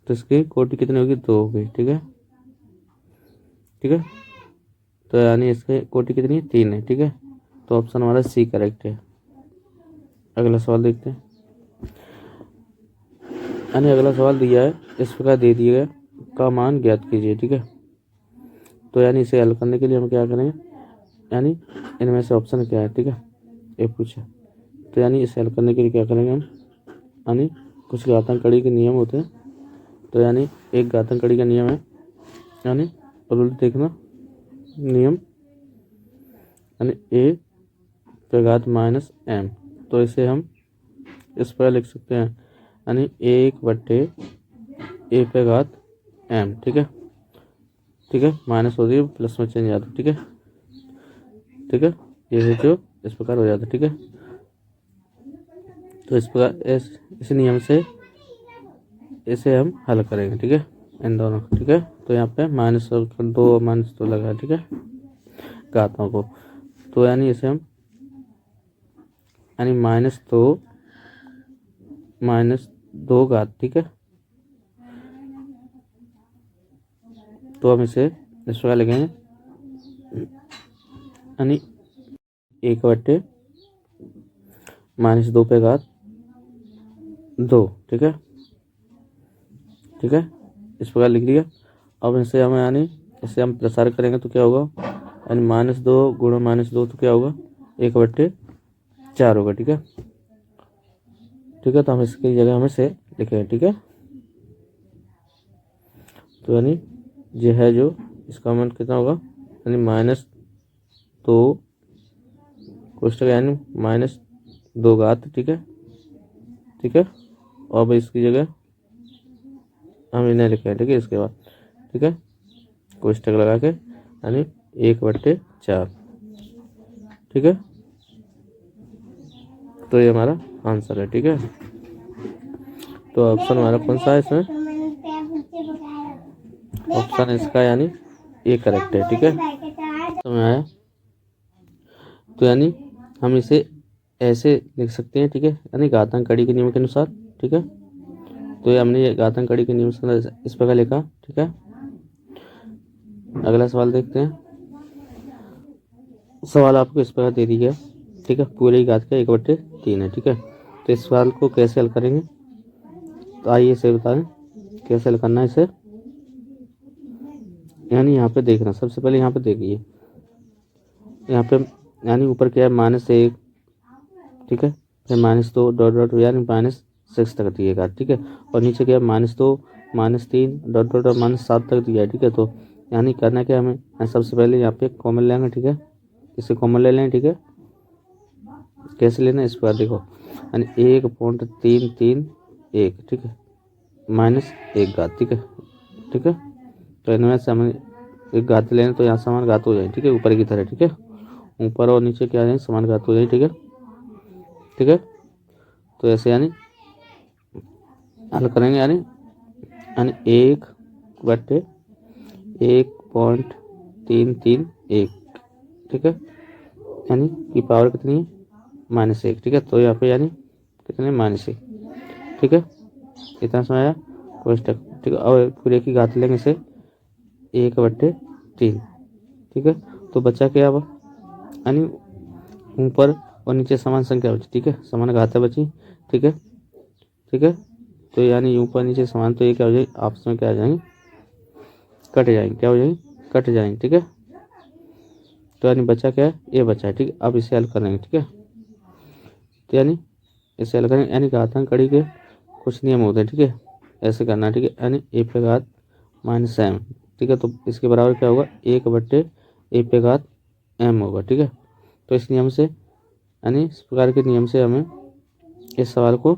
तो इसकी कोटि कितनी होगी, 2 होगी, ठीक है, ठीक है। तो यानी इसकी कोटि कितनी है, 3 है, ठीक है। तो ऑप्शन हमारा सी करेक्ट है। अगला सवाल देखते हैं। यानी अगला सवाल दिया है, इस प्रकार दे दिया है, का मान ज्ञात कीजिए, ठीक है। तो यानी इसे हल करने के लिए हम क्या करेंगे, यानी इनमें से ऑप्शन क्या है, ठीक है। ये पूछा। तो यानी इसे हल करने के लिए क्या करेंगे हम, यानी कुछ घातांक कड़ी के नियम होते हैं। तो यानी एक घातांक कड़ी का नियम है, यानी और देखना नियम, यानी ए पे घात माइनस एम। तो इसे हम इस पर लिख सकते हैं, यानी 1/a पे घात एम। ठीक है, ठीक है, माइनस हो रही है प्लस में चेंज आता है। ठीक है, ठीक है, ये है जो इस प्रकार हो जाता है। ठीक है, तो इस प्रकार इस नियम से इसे हम हल करेंगे। ठीक है, इन दोनों। ठीक है, तो यहाँ पे -2 लगा है। ठीक है, घातों को। तो यानी इसे हम यानी -2 घात। ठीक है, तो हम इसे इस प्रकार लिखेंगे, यानी 1/2 पे घात 2। ठीक है, ठीक है, इस प्रकार लिख दिया। अब इसे हम यानी इसे हम प्रसार करेंगे तो क्या होगा, यानी -2 गुणा -2 तो क्या होगा, 1/4 होगा। ठीक है, ठीक है, तो हम इसकी जगह हम इसे लिखेंगे। ठीक है, तो यानी ये है जो इसका मान कितना होगा, यानी -2 कोष्टक यानी -2 घात। ठीक है, ठीक है, और अब इसकी जगह हम इन्हें लिखें। ठीक है, इसके बाद ठीक है कोष्टक लगा के यानी 1/4। ठीक है, तो ये हमारा आंसर है। ठीक है, तो ऑप्शन हमारा कौन सा है इसमें, ऑप्शन इसका यानी ये करेक्ट है। ठीक है, समझ आया। तो यानी हम इसे ऐसे लिख सकते हैं। ठीक है, यानी घातांक कड़ी के नियम के अनुसार। ठीक है, तो ये हमने ये घातांक कड़ी के नियम से इस प्रकार लिखा। ठीक है, अगला सवाल देखते हैं। सवाल आपको इस प्रकार दे दिया है। ठीक है, पूरे घात का 1/3 है। ठीक है, तो इस सवाल को कैसे हल करेंगे, तो आइए इसे बताएं कैसे हल करना है इसे। यानी यहाँ पे देखना, सबसे पहले यहाँ पे देखिए, यहाँ पे यानी ऊपर क्या है -1। ठीक है, फिर -2 डॉट डॉट यानी -6 तक दिएगा। ठीक है, और नीचे क्या है -2 -3 डॉट डॉट और -7 तक दिया है। ठीक है, तो यानी करना क्या हमें, सबसे पहले यहाँ पे कॉमन लेंगे। ठीक है, इसे कॉमन ले लें। ठीक है, कैसे लेना इस पर देखो, यानी 1.331। ठीक है, -1 घात। ठीक है, ठीक है, तो इनमें से हमें एक घात लेना, तो यहाँ समान घात हो जाए। ठीक है, ऊपर की तरह। ठीक है, ऊपर और नीचे क्या जाए, समान घात हो जाए। ठीक है, ठीक है, तो ऐसे यानी हल करेंगे, यानी 1/1.331। ठीक है, यानी की पावर कितनी है, -1। ठीक है, तो यहाँ पे यानी कितने -1। ठीक है, इतना समझ आया कोष्टक। ठीक है, और पूरे की घात लेंगे इसे 1/3। ठीक है, तो बचा क्या अब, यानी ऊपर और नीचे समान संख्या बची। ठीक है, समान घातें बची। ठीक है, ठीक है, तो यानी ऊपर नीचे समान, तो ये क्या हो जाएगी, आपस में क्या आ जाएंगे, कट जाएंगे। क्या हो जाएंगे, कट जाएंगे। ठीक है, तो यानी बचा क्या है, ये बचा है। ठीक है, अब इसे हल करेंगे। ठीक है, तो यानी इसे हल करेंगे, यानी घातांक कड़ी के कुछ नियम होते हैं। ठीक है, ऐसे करना है। ठीक है, यानी a पे घात -m। ठीक है, तो इसके बराबर क्या होगा, 1/a पे घात m होगा। ठीक है, तो इस नियम से यानी इस प्रकार के नियम से हमें इस सवाल को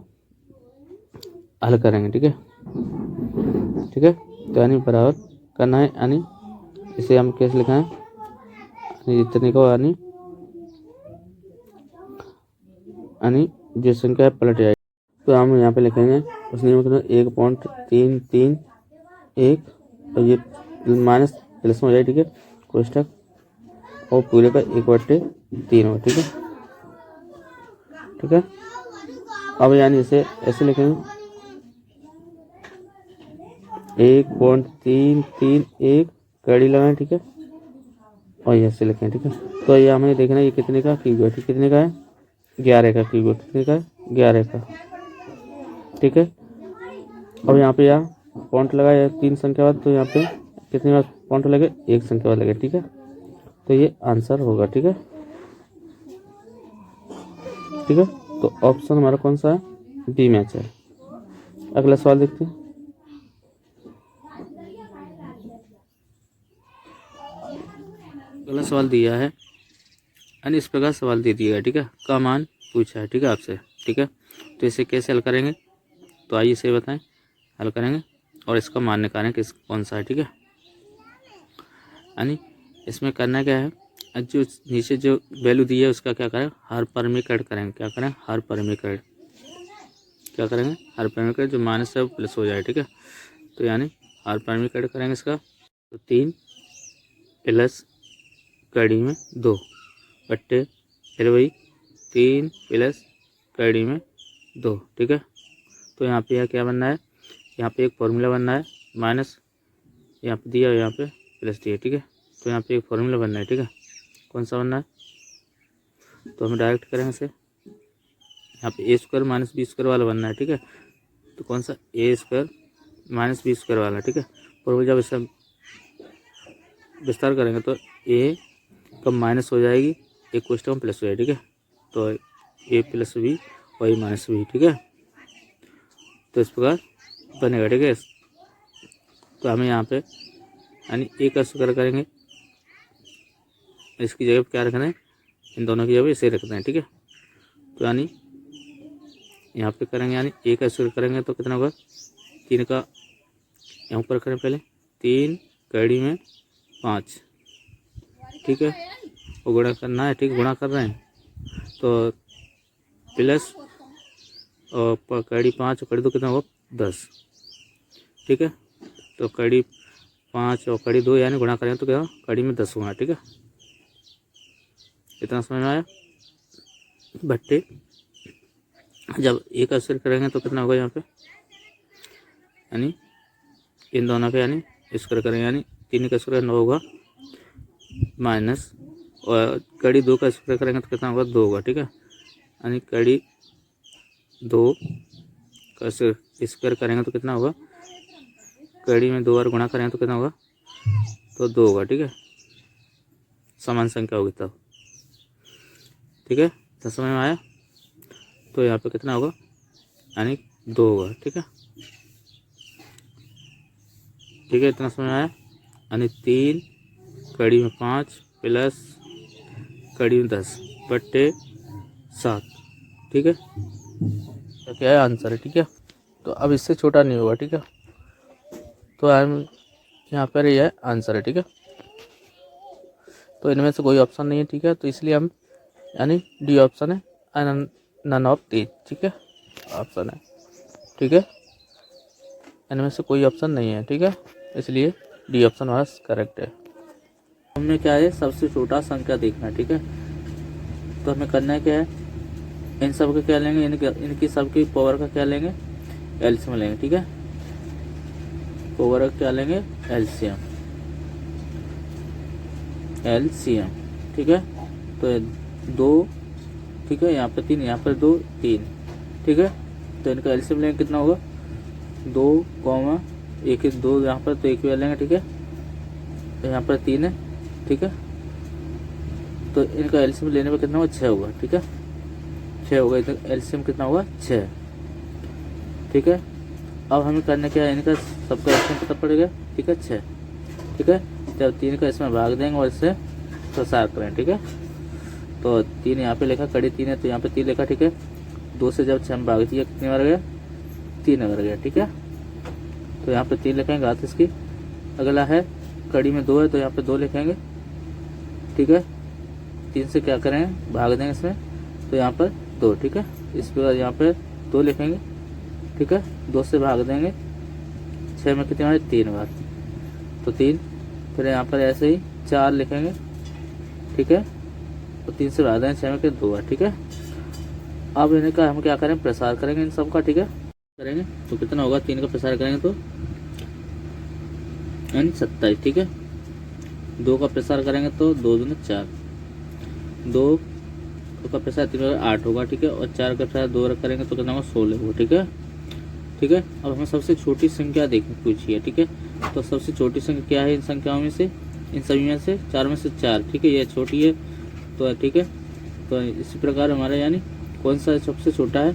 हल करेंगे। ठीक है, ठीक है, तो यानी बराबर करना है, यानी इसे हम कैसे लिखा है, जितने को यानी जो संख्या पलट जाएगी, तो हम यहाँ पे लिखेंगे उस नियम के 1.331 और ये माइनस प्लस में हो जाए। ठीक है, कोष्टक और पूरे का 1/3 हो। ठीक है, ठीक है, अब यानी इसे ऐसे लिखेंगे 1.331 कड़ी लगाएं। ठीक है, और ये ऐसे लिखें। ठीक है, तो ये हमें देखना है ये कितने का क्यूब है। ठीक, कितने का है, 11 का क्यूब है। कितने का है, 11 का। ठीक है, अब यहाँ पे पॉइंट लगाए 3 संख्या बाद, तो यहाँ पे कितने बार पॉइंट लगे, 1 संख्या बाद लगे। ठीक है, तो ये आंसर होगा। ठीक है, ठीक है, तो ऑप्शन हमारा कौन सा है, बी मैच है। अगला सवाल देखते हैं। अगला सवाल दिया है, यानी इस प्रकार सवाल दे दिएगा, ठीक है, का मान पूछा है, ठीक है, आपसे, ठीक है। तो इसे कैसे हल करेंगे, तो आइए इसे बताएं, हल करेंगे और इसका मान निकालें किस कौन सा है, ठीक है। यानी इसमें करना क्या है, जो नीचे जो वैल्यू दी है उसका क्या करें, हर परमीकरण करेंगे, क्या करें, हर परमीकरण, क्या करेंगे, हर परमीकरण, जो माइनस है वो प्लस हो जाए, ठीक है। तो यानी हर परमीकरण करेंगे इसका, तो 3 प्लस कड़ी में 2 बट्टे, फिर वही 3 प्लस कड़ी में 2, ठीक है। तो यहाँ पे क्या बनना है, यहाँ पे एक फॉर्मूला बनना है, माइनस यहाँ पे दिया, यहाँ पे प्लस दिया, ठीक है। तो यहाँ पे एक फॉर्मूला बनना है, ठीक है, कौन सा बनना है, तो हम डायरेक्ट करेंगे इसे, यहाँ पे ए स्क्वायर माइनस बी स्क्वायर वाला बनना है, ठीक है। तो कौन सा, ए स्क्वायर माइनस बी स्क्वायर वाला, ठीक है। और जब इसे विस्तार करेंगे तो ए कब माइनस हो जाएगी, एक क्वेश्चन प्लस हो जाएगी, ठीक है। तो A plus B Y minus B, ठीक है। तो इस प्रकार बनेगा, ठीक है। तो हमें यहाँ पे यानी ए का स्क्वायर करेंगे, इसकी जगह क्या रखना है, इन दोनों की जगह इसे रखना है, ठीक है। तो यानी यहाँ पे करेंगे, यानी ए का स्क्वायर करेंगे तो कितना होगा, 3 का यहाँ ऊपर करें पहले, 3 कड़ी में 5, ठीक है, वो गुणा करना है, ठीक है, गुणा कर रहे हैं, तो प्लस और कड़ी 5 और कड़ी 2 कितना होगा, 10, ठीक है। तो कड़ी 5 और कड़ी 2 यानी गुणा करें तो क्या, कड़ी में 10 होगा, ठीक है। इतना समझ में आया, बट्टे जब एक का स्क्वायर करेंगे तो कितना होगा यहाँ पे, यानी इन दोनों पे यानी स्क्वायर करेंगे, यानी 3 का स्क्वायर 9 होगा, माइनस और कड़ी 2 का स्क्वायर करेंगे तो कितना होगा, 2 होगा, ठीक है। यानी कड़ी 2 का स्क्वायर करेंगे तो कितना होगा, कड़ी में 2 बार गुणा करेंगे तो कितना होगा, तो 2 होगा, ठीक है, समान संख्या होगी तब, ठीक है। तो समझ में आया, तो यहाँ पे कितना होगा, यानी 2 होगा, ठीक है, ठीक है, इतना समझ में आया। यानी 3 कड़ी में 5 प्लस कड़ी में 10 बट्टे 7, ठीक है, तो क्या है आंसर है, ठीक है। तो अब इससे छोटा नहीं होगा, ठीक है, तो हम यहाँ पर यह आंसर है, ठीक है। तो इनमें से कोई ऑप्शन नहीं है, ठीक है, तो इसलिए हम यानी डी ऑप्शन है, नन ऑफ 3, ठीक है, ऑप्शन है, ठीक है, इनमें से कोई ऑप्शन नहीं है, ठीक है, इसलिए डी ऑप्शन हमारा करेक्ट है। हमें क्या है, सबसे छोटा संख्या देखना है, ठीक है। तो हमें करना है क्या है, इन सब का क्या लेंगे, इनकी सबकी पावर का क्या लेंगे, एलसीएम लेंगे, ठीक है, पावर का क्या लेंगे, एलसीएम, ठीक है। तो 2, ठीक है, यहाँ पर 3, यहाँ पर 2, 3, ठीक है। तो इनका एलसीएम लेंगे, कितना होगा, 2, 1, 2 यहाँ पर, तो 1 लेंगे, ठीक है। तो यहाँ पर 3 है, ठीक है। तो इनका एलसीएम लेने पर कितना होगा, 6 होगा, ठीक है, 6 होगा, इनका एलसीएम कितना होगा, 6, ठीक है। अब हमें करने क्या है, इनका सबका एलसीएम कितना पड़ेगा, ठीक है, 6, ठीक है। जब 3 का इसमें भाग देंगे और इससे प्रसार करें, ठीक है। तो 3 यहाँ पे लिखा, कड़ी 3 है तो यहाँ पे 3 लिखा, ठीक है। 2 से जब 6 भाग दिया कितनी बार गया, 3 बार गया, ठीक है। तो यहाँ पे 3 लिखेंगे, घात इसकी। अगला है कड़ी में 2 है तो यहाँ पे 2 लिखेंगे, ठीक है। 3 से क्या करेंगे, भाग देंगे इसमें, तो यहाँ पर 2, ठीक है। इस पर यहाँ पे 2 लिखेंगे, ठीक है। 2 से भाग देंगे 6 में कितनी बार, 3 बार, तो 3। फिर यहाँ पर ऐसे ही 4 लिखेंगे, ठीक है। तो 3 से भाग देंगे 6 में, 2 बार, ठीक है। अब इनका हम क्या करें, प्रसार करेंगे इन सब का, ठीक है, करेंगे तो कितना होगा, 3 का प्रसार करेंगे तो यानी 27, ठीक है। 2 का प्रसार करेंगे तो 2 दूनी 4, 2 का प्रसार 3 8 होगा, ठीक है। और 4 का प्रसार 2 करेंगे तो कितना होगा, 16 होगा, ठीक है, ठीक है। अब हमें सबसे छोटी संख्या देखनी पूछिए, ठीक है। तो सबसे छोटी संख्या क्या है इन संख्याओं में से, इन सभी में से 4 में से 4, ठीक है, यह छोटी है तो ठीक है। तो इसी प्रकार हमारा यानी कौन सा सबसे छोटा है,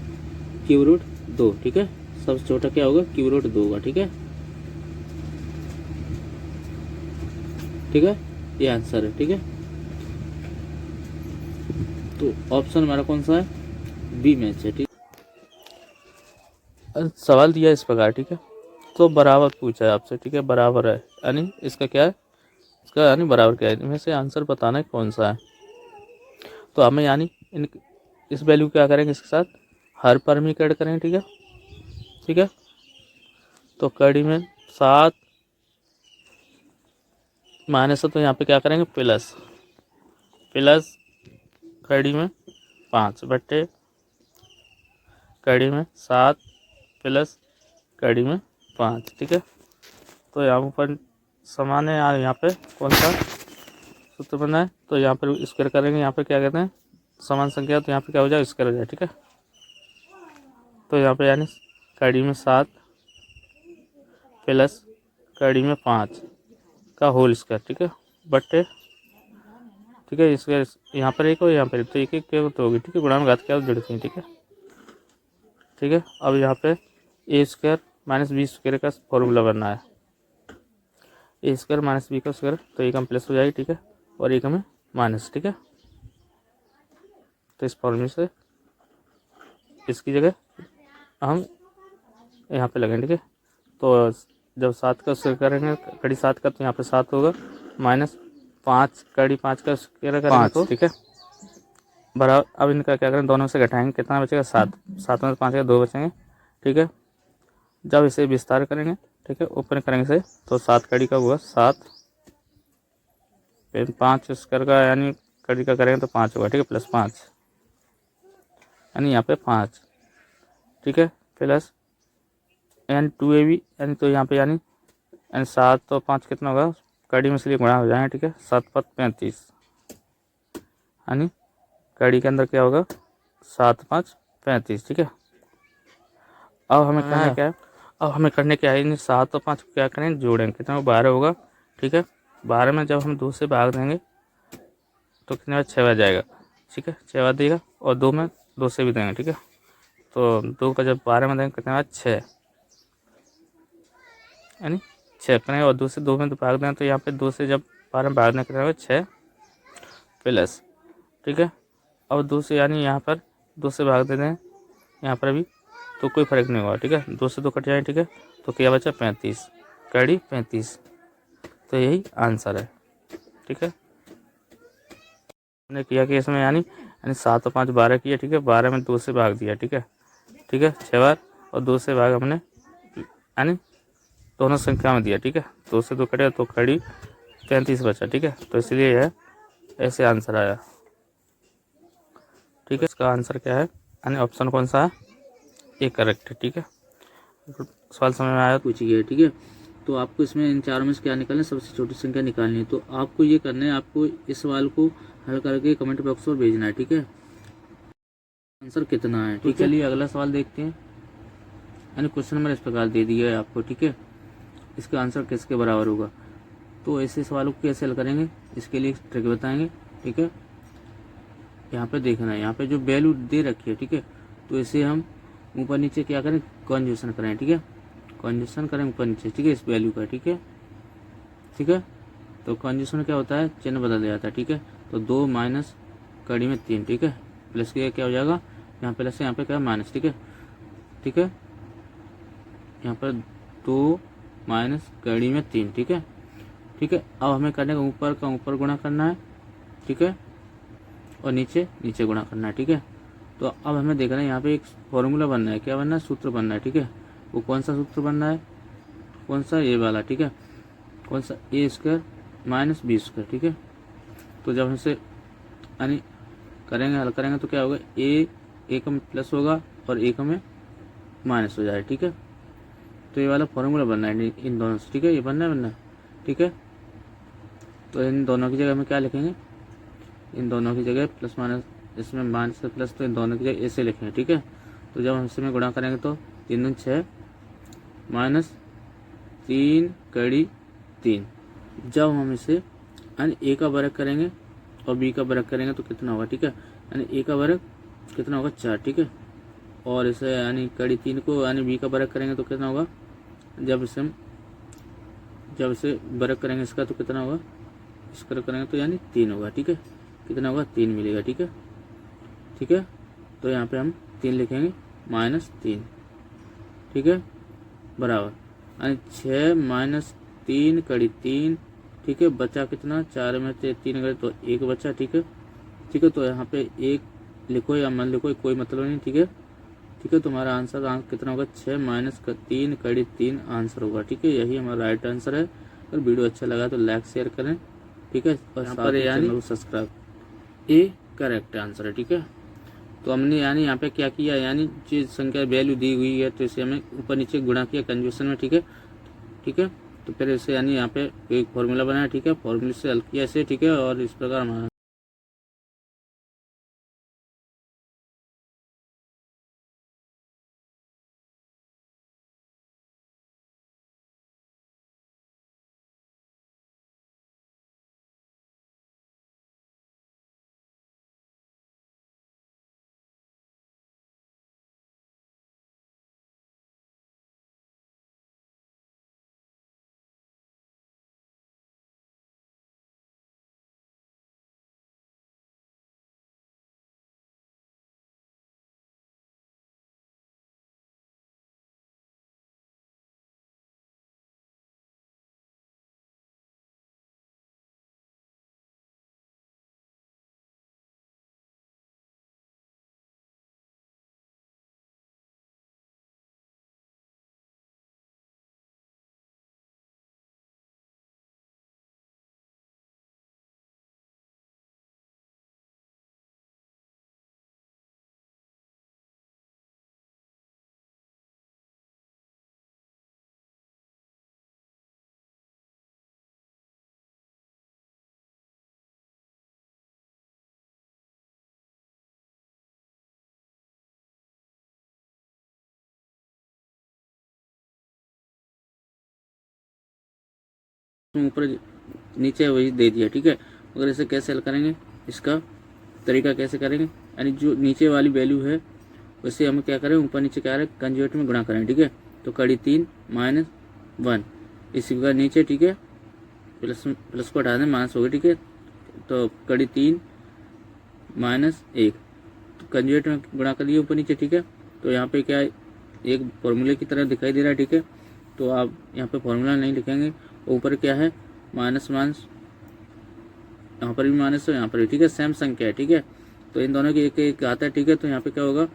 क्यूब रूट 2, ठीक है। सबसे छोटा क्या होगा, क्यूब रूट 2 होगा, ठीक है। ठीक है, ये आंसर है, ठीक है। तो ऑप्शन हमारा कौन सा है, बी मैच है, ठीक। सवाल दिया इस प्रकार, ठीक है। तो बराबर पूछा है आपसे, ठीक है, बराबर है यानी इसका क्या है, इसका यानी बराबर क्या है, इनमें से आंसर बताना है कौन सा है। तो हमें यानी इस वैल्यू क्या करेंगे, इसके साथ हर पर में ऐड करेंगे, ठीक है, ठीक है। तो कड़ी में 7 माइनस है, तो यहाँ पे क्या करेंगे, प्लस कड़ी में 5 बट्टे कड़ी में 7 प्लस कड़ी में 5, ठीक है। तो यहाँ पर समान है, यहाँ पे कौन सा सूत्र बना है, तो यहाँ पर स्क्वायर करेंगे, यहाँ पे क्या कहते हैं समान संख्या, तो यहाँ पे क्या हो जाए, स्क्वायर हो जाए, ठीक है। तो यहाँ पे यानी कड़ी में 7 प्लस कड़ी में 5 का होल स्क्वायर, ठीक है, बट्टे, ठीक है, स्क्वायर यहाँ पर एक हो, यहाँ पर तो एक क्या तो होगी, ठीक है, गुणा में घात क्या जुड़ती है, ठीक है, ठीक है। अब यहाँ पे ए स्क्वायर माइनस बी स्क्वायर का फॉर्मूला बनना है, ए स्क्वायर माइनस बी का स्क्वायर, तो एक हम प्लस हो जाएगी, ठीक है, और एक हमें माइनस, ठीक है। तो इस फॉर्मूले से इसकी जगह हम यहाँ पे लगाएंगे, ठीक है। तो जब 7 का स्क्वायर करेंगे कड़ी 7 का, तो यहाँ पे 7 होगा, माइनस 5 कड़ी 5 का स्क्वायर करेंगे तो, ठीक है, बराबर। अब इनका क्या करें, दोनों से घटाएंगे, कितना बचेगा, 7 में 5 का 2 बचेंगे, ठीक है। जब इसे विस्तार करेंगे, ठीक है, ऊपर करेंगे से, तो 7 कड़ी का हुआ 7, फिर 5 स्क्वायर का यानी कड़ी का करेंगे तो 5 होगा, ठीक है, प्लस 5 यानी यहाँ पे 5, ठीक है, प्लस यानी 2ab यानी, तो यहाँ पे यानी 7 तो 5 कितना होगा, कड़ी में इसलिए गुणा हो जाएगा, ठीक है, 7 5 35 यानी कड़ी के अंदर क्या होगा, 7 5 35, ठीक है। अब हमें करना क्या है, अब हमें करने क्या है, इन 7 और 5 को क्या करें, जोड़ेंगे, कितना 12 होगा, ठीक है। 12 में जब हम 2 से भाग देंगे तो कितने बार 6 बार जाएगा, ठीक है, 6 बार देगा, और 2 में 2 से भी देंगे, ठीक है। तो 2 का जब 12 में देंगे कितने बार 6 यानी 6 करेंगे, और 2 से 2 में तो भाग दें, तो यहाँ पे 2 से जब 12 में भाग दें कितना 6 प्लस, ठीक है। और 2 से यानी यहाँ पर 2 से भाग दे दें यहाँ पर भी, तो कोई फर्क नहीं होगा, ठीक है, 2 से 2 कट जाए, ठीक है। तो क्या बचा 35 कड़ी 35, तो यही आंसर है, ठीक है। हमने किया कि इसमें यानी 7 और 5 12 किया, ठीक है, 12 में 2 से भाग दिया, ठीक है, ठीक है, 6 बार, और 2 से भाग हमने यानी दोनों संख्या में दिया, ठीक है। 2 से 2 कटे तो कड़ी 35 बचा, ठीक है, तो इसलिए यह ऐसे आंसर आया, ठीक है। इसका आंसर क्या है यानी ऑप्शन कौन सा है, ये करेक्ट है, ठीक है। सवाल समझ में आया, पूछिए, ठीक है। तो आपको इसमें इन चारों में से क्या निकालना है, सबसे छोटी संख्या निकालनी है। तो आपको ये करना है, आपको इस सवाल को हल करके कमेंट बॉक्स पर भेजना है, ठीक है, आंसर कितना है, ठीक है। चलिए अगला सवाल देखते हैं, यानी क्वेश्चन नंबर इस प्रकार दे दिया है आपको, ठीक है, इसका आंसर किसके बराबर होगा। तो ऐसे सवालों को कैसे हल करेंगे, इसके लिए ट्रिक बताएंगे, ठीक है। यहाँ पे देखना है, यहाँ पे जो वैल्यू दे रखी है, ठीक है, तो इसे हम ऊपर नीचे क्या करें, कॉन्जुगेशन करें, ठीक है, कॉन्जुगेशन करें ऊपर नीचे, ठीक है, इस वैल्यू का, ठीक है, ठीक है। तो कॉन्जुगेशन क्या होता है, चिन्ह बदल जाता है, ठीक है। तो 2 माइनस कड़ी में 3, ठीक है, प्लस के क्या हो जाएगा, यहाँ प्लस से यहाँ पे क्या माइनस, ठीक है, ठीक है, यहाँ पर 2 माइनस कड़ी में 3, ठीक है, ठीक है। अब हमें करने का ऊपर गुणा करना है, ठीक है, और नीचे नीचे गुणा करना है, ठीक है। तो अब हमें देखना है, यहाँ पे एक फॉर्मूला बनना है, क्या बनना है, सूत्र बनना है, ठीक है। वो कौन सा सूत्र बनना है, कौन सा, ये वाला, ठीक है, कौन सा, ए स्क्वायर माइनस बी स्क्वायर, ठीक है। तो जब हम इसे यानी करेंगे, हल करेंगे, तो क्या होगा, एक में प्लस होगा और एक में माइनस हो जाए, ठीक है। तो ये वाला फॉर्मूला बनना है इन दोनों से, ठीक है, ये बनना है, ठीक है। तो इन दोनों की जगह में क्या लिखेंगे, इन दोनों की जगह प्लस माइनस, इसमें माइनस प्लस, तो इन दोनों की जगह ऐसे लिखेंगे, ठीक है। तो जब हम इसमें गुणा करेंगे तो 3 दूनी 6 माइनस 3 कड़ी 3, जब हम इसे यानी ए का वर्ग करेंगे और बी का वर्ग करेंगे तो कितना होगा, ठीक है, यानी ए का वर्ग कितना होगा 4, ठीक है। और इसे यानी कड़ी 3 को यानी बी का वर्ग करेंगे तो कितना होगा, जब इसे वर्ग करेंगे इसका तो कितना होगा, इसका करेंगे तो यानी 3 होगा, ठीक है। कितना होगा, 3 मिलेगा, ठीक है। ठीक है, तो यहाँ पे हम 3 लिखेंगे -3, ठीक है, बराबर यानी 6 - 3 कड़ी 3, ठीक है। बचा कितना, 4 में से 3 गए तो 1 बचा, ठीक है। ठीक है, तो यहाँ पे 1 लिखो या मत लिखो कोई मतलब नहीं, ठीक है। ठीक है, तुम्हारा आंसर कितना होगा, 6 - 3 कड़ी 3 आंसर होगा, ठीक है। यही हमारा राइट आंसर है। अगर वीडियो अच्छा लगा तो लाइक शेयर करें, ठीक है, और यहाँ पर यानी चैनल को सब्सक्राइब। ए करेक्ट आंसर है, ठीक है। तो हमने यानी यहाँ पे क्या किया, यानी जो संख्या वैल्यू दी हुई है तो इसे हमें ऊपर नीचे गुणा किया कंजुगेशन में, ठीक है। ठीक है, तो फिर इसे यानी यहाँ पे एक फॉर्मूला बनाया, ठीक है, फॉर्मूले से हल किया इसे, ठीक है। और इस प्रकार हमारा ऊपर नीचे वही दे दिया, ठीक है। अगर इसे कैसे हल करेंगे, इसका तरीका कैसे करेंगे, यानी जो नीचे वाली वैल्यू है उसे हम क्या करें, ऊपर नीचे क्या है कंजुगेट में गुणा करें, ठीक है। तो कड़ी 3 - 1 इसी प्रकार नीचे, ठीक है, प्लस को हटा दें, माइनस हो गया, ठीक है। तो कड़ी 3 - 1 तो कंजुगेट में गुणा कर लिया ऊपर नीचे, ठीक है। तो यहाँ पे क्या है, एक फॉर्मूले की तरह दिखाई दे रहा है, ठीक है। तो आप यहाँ पे फॉर्मूला नहीं लिखेंगे, ऊपर क्या है माइनस, यहाँ पर भी माइनस है, यहाँ पर भी, ठीक है, सेम संख्या है, ठीक है। तो इन दोनों की एक एक आता है, ठीक है। तो यहाँ पे क्या होगा,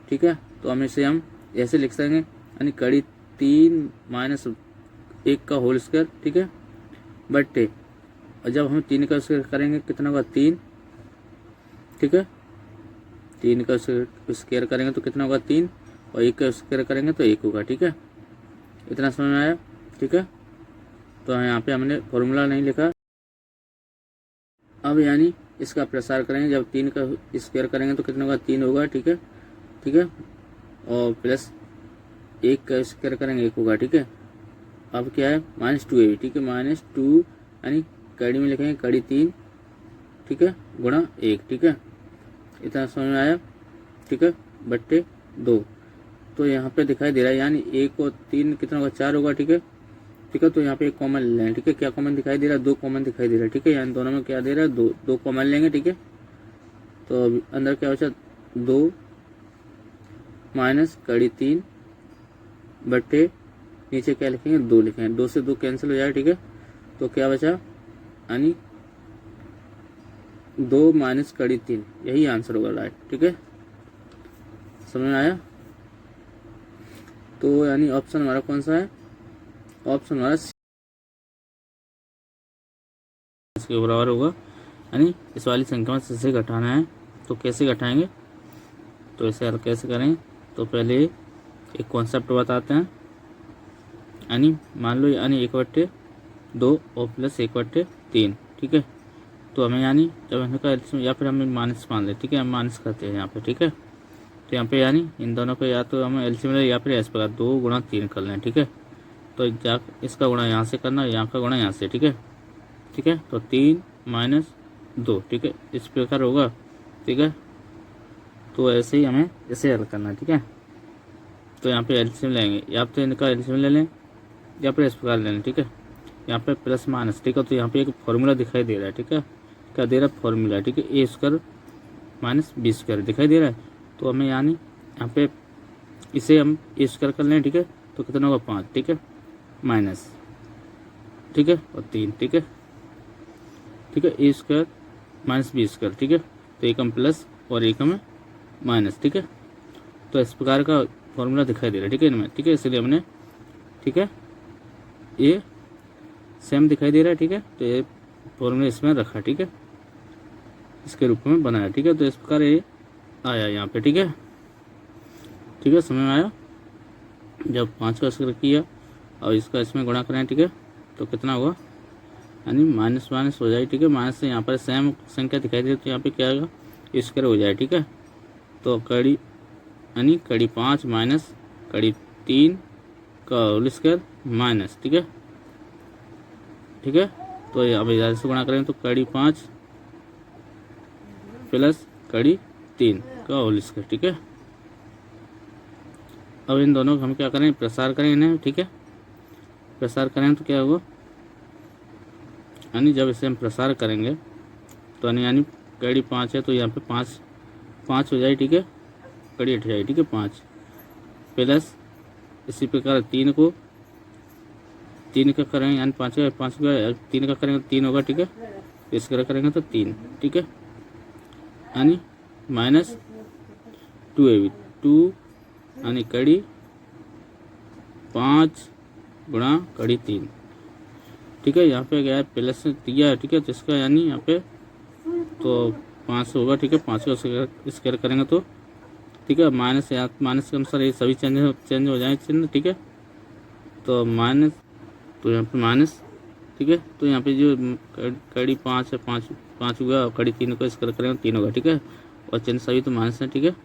ठीक है, तो हम इसे हम ऐसे लिख सकेंगे, यानी कड़ी 3 - 1 का होल स्क्वायर, ठीक है, बट्टे, और जब हम 3 का स्क्वायर करेंगे कितना होगा 3, ठीक है। 3 का स्क्वायर करेंगे तो कितना होगा 3, और 1 का स्क्वायर करेंगे तो 1 होगा, ठीक है। इतना समझ में आया, ठीक है। तो यहाँ पे हमने फॉर्मूला नहीं लिखा। अब यानी इसका प्रसार करेंगे, जब 3 का स्क्वायर करेंगे तो कितना होगा 3 होगा, ठीक है। ठीक है, और प्लस 1 का स्क्वायर करेंगे 1 होगा, ठीक है। अब क्या है -2 है, ठीक है, -2 यानी कड़ी में लिखेंगे कड़ी 3, ठीक है, गुणा 1, ठीक है। इतना समझ में आया, ठीक है, बट्टे 2। तो यहाँ पे दिखाई दे रहा है, यानी 1 और 3 कितना होगा 4 होगा, ठीक है। ठीक है, तो यहाँ पे एक कॉमन ले लें, ठीक है। क्या कॉमन दिखाई दे रहा है, 2 कॉमन दिखाई दे रहा है, ठीक है। यानी दोनों में क्या दे रहा है, 2 कॉमन लेंगे, ठीक है। तो अभी अंदर क्या बचा 2 माइनस कड़ी 3 बट्टे नीचे क्या लिखेंगे 2 लिखेंगे, 2 से 2 कैंसिल हो जाए, ठीक है। तो क्या बचा, यानी 2 माइनस कड़ी 3, यही आंसर होगा राइट, ठीक है। समझ में आया। तो यानी ऑप्शन हमारा कौन सा है, ऑप्शन हमारा इसके बराबर होगा, यानी इस वाली संख्या में से घटाना है। तो कैसे घटाएंगे, तो इसे हल कैसे करें, तो पहले एक कॉन्सेप्ट बताते हैं। यानी मान लो यानी 1/2 और प्लस 1/3, ठीक है। तो हमें यानी जब हमें का एल्सियम या फिर हमें माइनस मान ले, ठीक है, हम माइनस करते हैं यहाँ पे, ठीक है। तो यहाँ पे यानी इन दोनों को या तो हमें एल्सियम या फिर इस प्रकार 2 गुणा 3 कर लें, ठीक है। तो इसका गुणा यहाँ से करना, यहाँ का गुणा यहाँ से, ठीक है। ठीक है, तो 3 - 2, ठीक है, इस प्रकार होगा, ठीक है। तो ऐसे ही हमें इसे हल करना है, ठीक है। तो यहाँ पे एलसीएम लेंगे, या तो इनका एलसीएम ले लें या फिर इस प्रकार ले लें, ठीक है। यहाँ पे प्लस माइनस, ठीक है। तो यहाँ पे एक फॉर्मूला दिखाई दे रहा है, ठीक है। क्या दे रहा है? फॉर्मूला, ठीक है। ए स्क्वायर माइनस बी स्क्वायर दिखाई दे रहा है। तो हमें यानी यहाँ पे इसे हम ए स्क्वायर कर लें, ठीक है। तो कितना होगा? 5, ठीक है, माइनस, ठीक है, और 3, ठीक है, ठीक है। ए स्क्वायर माइनस बी स्क्वायर, ठीक है। तो एक हम प्लस और एक हमें माइनस, ठीक है। तो इस प्रकार का फॉर्मूला दिखाई दे रहा है, ठीक है, इनमें, ठीक है। इसलिए हमने, ठीक है, ये सेम दिखाई दे रहा है, ठीक है। तो ये फॉर्मूला इसमें रखा, ठीक है, इसके रूप में बनाया, ठीक है। तो इस प्रकार ये आया यहाँ पे, ठीक है, ठीक है, समझ में आया। जब 5 का स्क्वायर किया और इसका इसमें गुणा करें, ठीक है, तो कितना होगा? यानी माइनस माइनस हो जाए, ठीक है। माइनस से यहाँ पर सेम संख्या दिखाई दे तो यहाँ पे क्या आएगा? स्क्वायर हो जाए, ठीक है। तो कड़ी यानी कड़ी 5 माइनस कड़ी 3 का होल स्क्वायर माइनस, ठीक है, ठीक है। तो अब इधर से गुणा करें तो कड़ी 5 प्लस कड़ी 3 का होल स्क्वायर, ठीक है। अब इन दोनों को हम क्या करें? प्रसार करें इन्हें, ठीक है। प्रसार करें तो क्या होगा? यानी जब इसे हम प्रसार करेंगे तो यानी कड़ी 5 है तो यहाँ पे 5 5 हो जाए, ठीक है, कड़ी 8 जाए, ठीक है, 5 प्लस इसी प्रकार 3 को 3 का करेंगे यानी 5 का 3 का करेंगे तो 3 होगा, ठीक है। इसका करेंगे तो 3, ठीक है, यानी माइनस 2ab 2 यानी कड़ी 5 गुणा कड़ी 3, ठीक है। यहाँ पे क्या है? प्लस दिया है, ठीक है। तो इसका यानी यहाँ पे तो 5 होगा, ठीक है। 5 का स्क्वायर करेंगे तो, ठीक है, माइनस या माइनस के अनुसार ये सभी चेंज हो जाए चिन्ह, ठीक है। तो माइनस, तो यहाँ पे माइनस, ठीक है। तो यहाँ पे जो कड़ी 5 है 5 हुआ और कड़ी 3 को स्क्वायर करेंगे 3 होगा, ठीक है। और चिन्ह सभी तो माइनस है, ठीक है।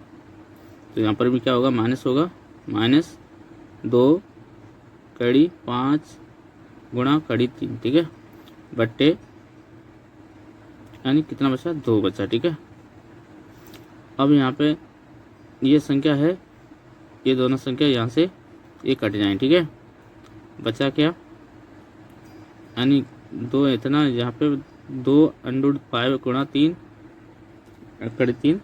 तो यहाँ पर भी क्या होगा? माइनस होगा, माइनस 2 कड़ी 5 गुणा कड़ी 3, ठीक है, बट्टे यानी कितना बचा? 2 बचा, ठीक है। अब यहाँ पे ये संख्या है, ये दोनों संख्या यहाँ से ये कट जाएं, ठीक है। बचा क्या? यानी 2 इतना यहाँ पे 2√5 गुणा 3 कड़ी 3,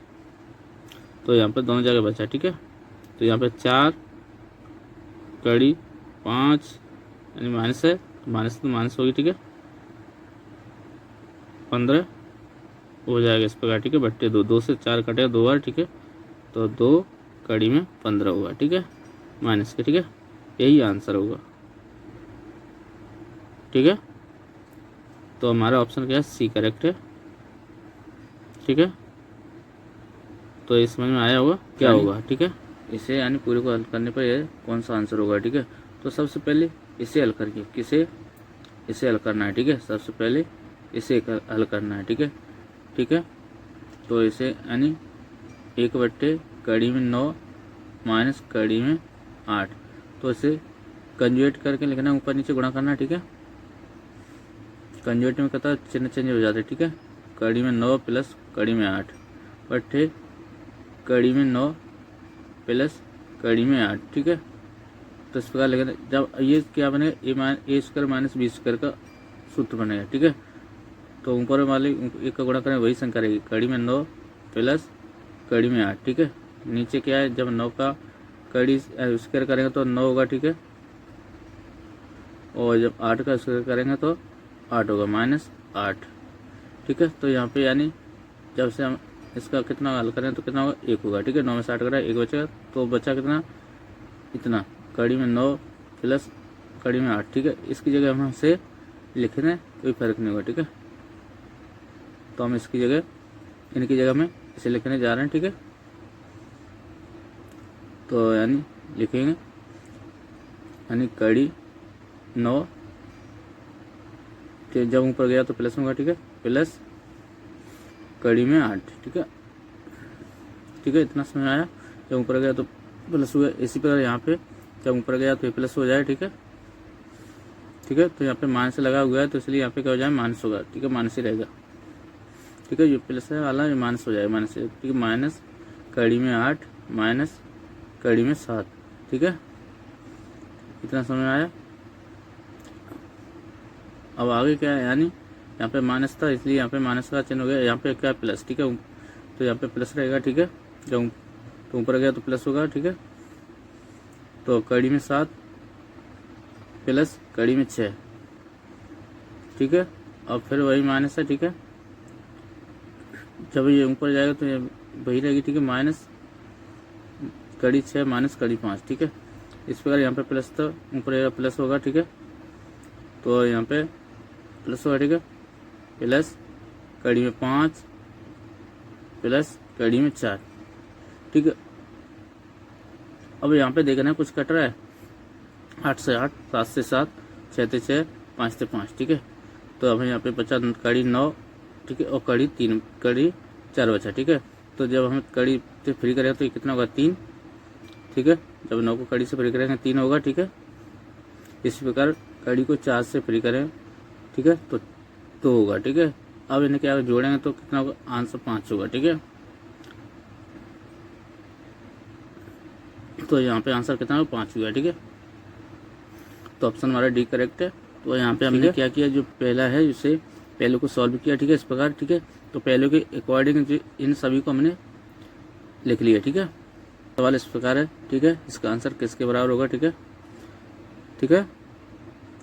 तो यहाँ पे दोनों जगह बचा, ठीक है। तो यहाँ पे 4 कड़ी 5 यानी माइनस है, तो माइनस होगी, ठीक है, 15 हो जाएगा इस प्रकार, ठीक है, बट्टे 2, 2 से 4 कटेगा 2 बार, ठीक है। तो 2 कड़ी में 15 होगा, ठीक है, माइनस के, ठीक है। यही आंसर होगा, ठीक है। तो हमारा ऑप्शन क्या है? सी करेक्ट है, ठीक है। तो ये समझ में आया होगा क्या होगा, ठीक है। इसे यानी पूरे को हल करने पर ये कौन सा आंसर होगा, ठीक है। तो सबसे पहले इसे हल करके किसे इसे हल करना है, ठीक है। सबसे पहले इसे हल करना है, ठीक है, ठीक है। तो इसे यानी 1 बट्टे कड़ी में 9 माइनस कड़ी में 8, तो इसे कंजुएट करके लिखना है, ऊपर नीचे गुणा करना है, ठीक है। कंजुएट में कहता है चिन्ह चेंज हो जाते हैं, ठीक है। कड़ी में 9 प्लस कड़ी में 8 बट्टे कड़ी में 9 प्लस कड़ी में 8, ठीक है। तो इस प्रकार लिखना, जब ये क्या बनेगा? ए स्क्वायर माइनस बी स्क्वायर का सूत्र बनेगा, ठीक है। तो ऊपर वाले एक का गुणा करें वही संख्या रहेगी, कड़ी में 9 प्लस कड़ी में 8, ठीक है। नीचे क्या है? जब 9 का कड़ी स्क्वायर करेंगे तो 9 होगा, ठीक है। और जब 8 का स्क्वायर करेंगे तो 8 होगा, माइनस 8, ठीक है। तो यहाँ पे यानी जब से हम इसका कितना हल करें तो कितना होगा? 1 होगा, ठीक है। 9 में से 8 करा 1 बचेगा, तो बचा कितना? इतना, कड़ी में 9 प्लस कड़ी में 8, ठीक है। इसकी जगह हम इसे लिखने कोई फर्क नहीं होगा, ठीक है। तो हम इसकी जगह इनकी जगह में इसे लिखने जा रहे हैं, ठीक है। तो यानी लिखेंगे यानी कड़ी 9, जब ऊपर गया तो प्लस होगा, ठीक है, प्लस कड़ी में 8, ठीक है, ठीक है। इतना समझ आया? जब ऊपर गया तो प्लस हुआ, इसी प्रकार यहाँ पे जब ऊपर गया तो ये प्लस हो जाए, ठीक है, ठीक है। तो यहाँ पे माइनस लगा हुआ है तो इसलिए यहाँ पे क्या हो जाए? माइनस होगा, ठीक है, माइनस ही रहेगा, ठीक है। ये प्लस है वाला ये माइनस हो जाएगा, माइनस, ठीक है, माइनस कड़ी में 8 माइनस कड़ी में 7, ठीक है। इतना समझ में आया। अब आगे क्या है, यानी यहाँ पे माइनस था इसलिए यहाँ पे माइनस का चिन्ह हो गया, यहाँ पे क्या प्लस, ठीक है। तो यहाँ पे प्लस रहेगा, ठीक है। जब तो ऊपर गया तो प्लस होगा, ठीक है। तो कड़ी में 7 प्लस कड़ी में 6, ठीक है। अब फिर वही माइनस है, ठीक है। जब ये ऊपर जाएगा तो ये वही रहेगी, ठीक है। माइनस कड़ी 6 माइनस कड़ी 5, ठीक है। इस प्रकार यहाँ पे प्लस था, ऊपर प्लस होगा, ठीक है। तो यहाँ पे प्लस होगा, ठीक है। प्लस कड़ी में 5 प्लस कड़ी में 4, ठीक है। अब यहाँ पे देखना है कुछ कट रहा है, 8 से 8, 7 से 7, 6 से 6, 5 से 5, ठीक है। तो अब यहाँ पे बचा कड़ी 9, ठीक है, और कड़ी 3, कड़ी 4 बचा, ठीक है। तो जब हम कड़ी से फ्री करेंगे तो ये कितना होगा, 3, ठीक है। जब 9 को कड़ी से फ्री करेंगे 3 होगा, ठीक है। इसी प्रकार कड़ी को 4 से फ्री करें, ठीक है, तो 2 होगा, ठीक है। अब इन्हें क्या जोड़ेंगे तो कितना होगा, आंसर 5 होगा, ठीक है। तो यहाँ पे आंसर कितना होगा, 5 हुआ, ठीक है। तो ऑप्शन हमारा डी करेक्ट है। तो यहाँ पे हमने क्या किया, जो पहला है इसे पहले को सॉल्व किया, ठीक है, इस प्रकार, ठीक है। तो पहले के अकॉर्डिंग इन सभी को हमने लिख लिया, ठीक है। सवाल इस प्रकार है, ठीक है। इसका आंसर किसके बराबर होगा, ठीक है, ठीक है।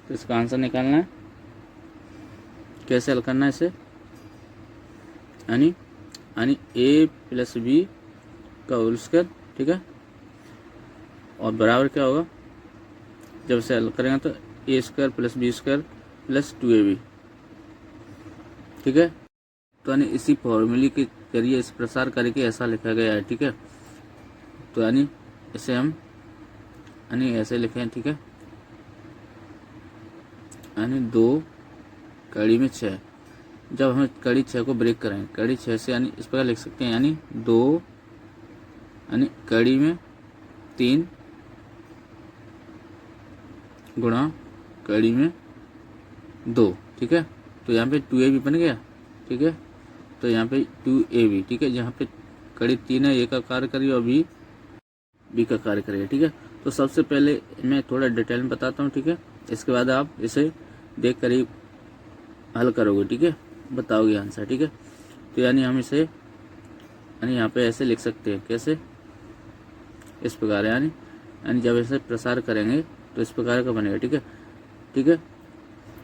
तो इसका आंसर निकालना है, कैसे हल करना है इसे, यानी ए प्लस बी का होल स्क्वायर, ठीक है। और बराबर क्या होगा, जब इसे हल करेंगे तो A square plus B square plus 2ab, ठीक है। तो यानी इसी फॉर्मूले के जरिए इस प्रसार करके ऐसा लिखा गया है, ठीक है। तो यानी इसे हम यानी ऐसे लिखें, ठीक है। यानी 2 कड़ी में 6, जब हमें कड़ी 6 को ब्रेक करें, कड़ी 6 से यानी इस प्रकार लिख सकते हैं, यानी 2 यानी कड़ी में 3 गुणा कड़ी में 2, ठीक है। तो यहाँ पे 2ab बन गया, ठीक है। तो यहाँ पे 2ab, ठीक है। जहाँ पे कड़ी 3 है, ए का कार्य करिए और बी का कार्य करिए, ठीक है। तो सबसे पहले मैं थोड़ा डिटेल में बताता हूँ, ठीक है। इसके बाद आप इसे देख कर ही हल करोगे, ठीक है, बताओगे आंसर, ठीक है। तो यानी हम इसे यानी यहाँ पे ऐसे लिख सकते हैं, कैसे, इस प्रकार, यानी जब इसे प्रसार करेंगे तो इस प्रकार का बनेगा, ठीक है, ठीक है।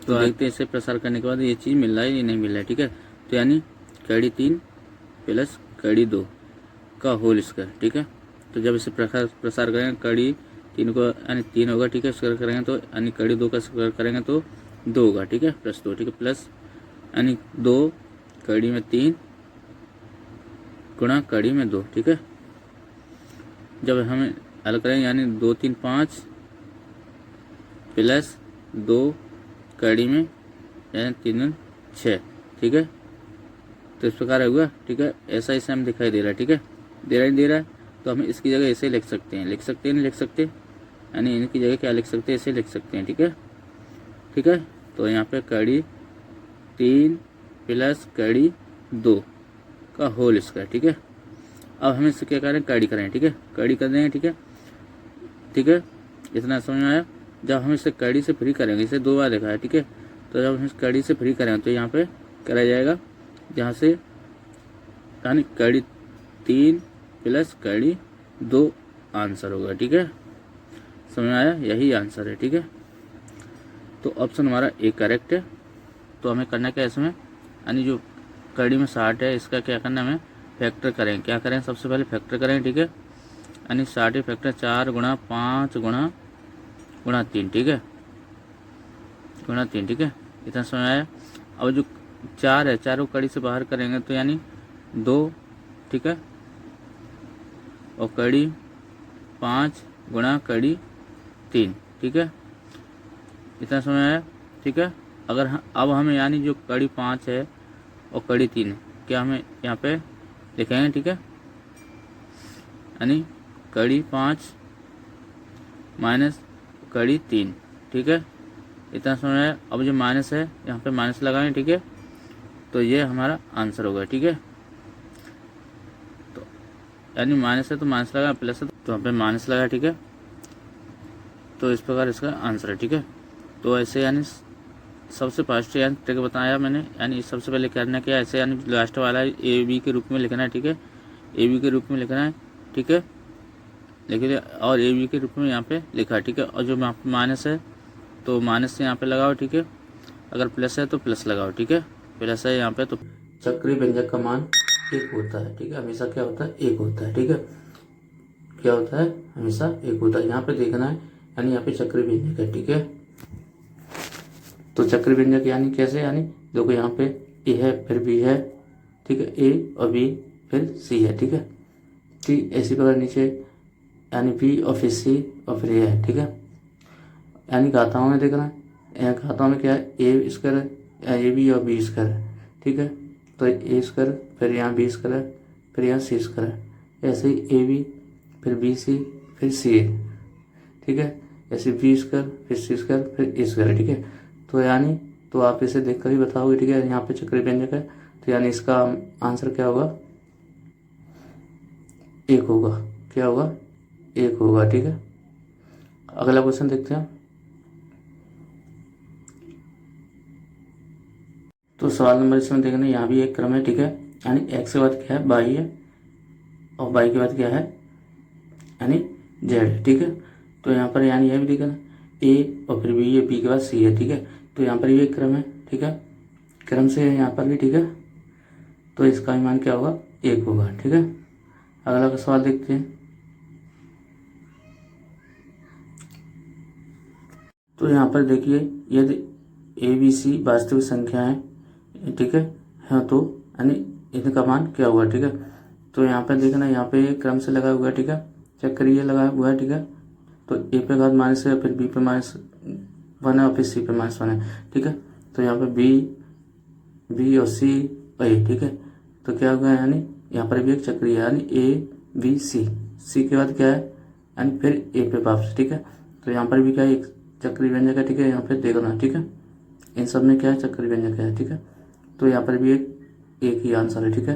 तो देखते हैं इसे प्रसार करने के बाद ये चीज़ मिल रहा है या नहीं मिल रहा है, ठीक है। तो यानी कड़ी 3 प्लस कड़ी 2 का होल स्क्वायर, ठीक है। तो जब इसे प्रसार करेंगे कड़ी 3 को यानी 3 होगा, ठीक है, स्क्वायर करेंगे तो यानी कड़ी 2 का स्क्वायर करेंगे तो 2 होगा, ठीक है, प्लस 2, ठीक है, प्लस यानी 2 कड़ी में 3 गुणा कड़ी में 2, ठीक है। जब हमें हल करेंगे यानी 2 3 5 प्लस 2 कड़ी में यानी 3 6, ठीक है। तो इस प्रकार होगा, ठीक है। ऐसा इसे हम दिखाई दे रहा है, ठीक है, दे रहा है। तो हम इसकी जगह ऐसे लिख सकते हैं, नहीं लिख सकते, यानी इनकी जगह क्या लिख सकते हैं, ऐसे लिख सकते हैं, ठीक है, ठीक है। तो यहाँ पे कड़ी 3 प्लस कड़ी 2 का होल स्क्वायर, ठीक है। अब हम इससे क्या करें, कड़ी करें, ठीक है, कड़ी कर देंगे, ठीक है, ठीक है। इतना समझ में आया। जब हम इसे कड़ी से फ्री करेंगे, इसे 2 बार लिखा है, ठीक है। तो जब हम इस कड़ी से फ्री करेंगे तो यहाँ पे करा जाएगा, जहाँ से यानी कड़ी 3 प्लस कड़ी 2 आंसर होगा, ठीक है, समझ में आया, यही आंसर है, ठीक है। तो ऑप्शन हमारा ए करेक्ट है। तो हमें करना क्या है इसमें, यानी जो कड़ी में 60 है इसका क्या करना है, हमें फैक्टर करें, क्या करें, सबसे पहले फैक्टर करें, ठीक है। यानी 60 फैक्टर 4 गुणा 5 गुणा 3, ठीक है, गुणा 3, ठीक है। इतना समझ आया। अब जो 4 है, 4 को कड़ी से बाहर करेंगे तो यानी 2, ठीक है, और कड़ी 5 गुणा कड़ी 3, ठीक है। इतना समझ आया, ठीक है। अगर अब हमें यानी जो कड़ी 5 है और कड़ी 3 है, क्या हमें यहाँ पे लिखेंगे, ठीक है, यानी कड़ी 5 माइनस कड़ी 3, ठीक है। इतना समझ आया। अब जो माइनस है यहाँ पे माइनस लगाएंगे, ठीक है, तो ये हमारा आंसर होगा, ठीक है। तो यानी माइनस है तो माइनस लगा, प्लस है तो यहाँ पे माइनस लगा, ठीक है। तो इस प्रकार इसका आंसर है, ठीक है। तो ऐसे यानी सबसे फर्स्ट यानी ट्रिक बताया मैंने, यानी सबसे पहले करना क्या है, ऐसे यानी लास्ट वाला ए बी के रूप में लिखना है, ठीक है। ए बी के रूप में लिखना है, ठीक है, लिख दिया। और ए बी के रूप में यहाँ पे लिखा है, ठीक है। और जो यहाँ पे माइनस है तो माइनस यहाँ पे लगाओ, ठीक है। अगर प्लस है तो प्लस लगाओ, ठीक है। प्लस है यहाँ पे तो चक्रीय व्यंजक का मान एक होता है, ठीक है। हमेशा क्या होता है, एक होता है, ठीक है। क्या होता है, हमेशा एक होता है। यहाँ पे देखना है यानी यहाँ पे चक्रीय व्यंजक है, ठीक है। तो चक्रीय व्यंजक यानी कैसे, यानी देखो यहाँ पे ए है फिर बी है, ठीक है। ए और बी फिर सी है, ठीक है। ठीक ऐसी प्रकार नीचे यानी बी और फिर सी और फिर ए है, ठीक है। यानी घाताओं में देखना है, घाताओं में क्या है, ए स्क्वायर है, ए बी और बी स्क्वायर है, ठीक है। तो ए स्क्वायर फिर यहाँ बी स्क्वायर है, फिर यहाँ सी स्क्वायर है। ऐसे ही ए बी फिर बी सी फिर सी ए, ठीक है। ऐसे बी स्क्वायर फिर सी स्क्वायर फिर ए स्क्वायर है, ठीक है। तो यानी तो आप इसे देखकर ही बताओगे, ठीक है। यहाँ पे चक्रीय व्यंजक है तो यानी इसका आंसर क्या होगा, एक होगा। क्या होगा, एक होगा, ठीक है। अगला क्वेश्चन देखते हैं। तो सवाल नंबर इसमें देखना, यहाँ भी एक क्रम है, ठीक है। यानी एक्स के बाद क्या है, वाई है, और वाई के बाद क्या है, यानी जेड है, ठीक है। तो यहाँ पर यानी यह भी देखना ए और फिर बी है, बी के बाद सी है, ठीक है। तो यहाँ पर भी एक क्रम है, ठीक है। क्रम से है यहाँ पर भी, ठीक है। तो इसका मान क्या होगा, एक होगा, ठीक है। अगला का सवाल देखते हैं। तो यहाँ पर देखिए यदि ए बी सी वास्तविक संख्या है, ठीक है, हाँ, तो यानी इनका मान क्या हुआ, ठीक है। तो यहाँ पर देखना, यहाँ पे क्रम से लगा हुआ है, ठीक है। चक्रीय लगा हुआ है, ठीक है। तो ए पे घात माइनस है, फिर बी पे माइनस वन है और फिर सी पे माइनस वन है, ठीक है। तो यहाँ पे बी और सी और ए, ठीक है। तो क्या होगा, यानी यहाँ पर भी एक चक्रीय है, यानी ए बी सी के बाद क्या है, यानी फिर ए पे वापस, ठीक है। तो यहाँ पर भी क्या है, एक चक्रीय व्यंजक है, ठीक है। यहाँ पे देखना, ठीक है। इन सब में क्या है, चक्रीय व्यंजक है, ठीक है। तो यहाँ पर भी एक ही आंसर है, ठीक है।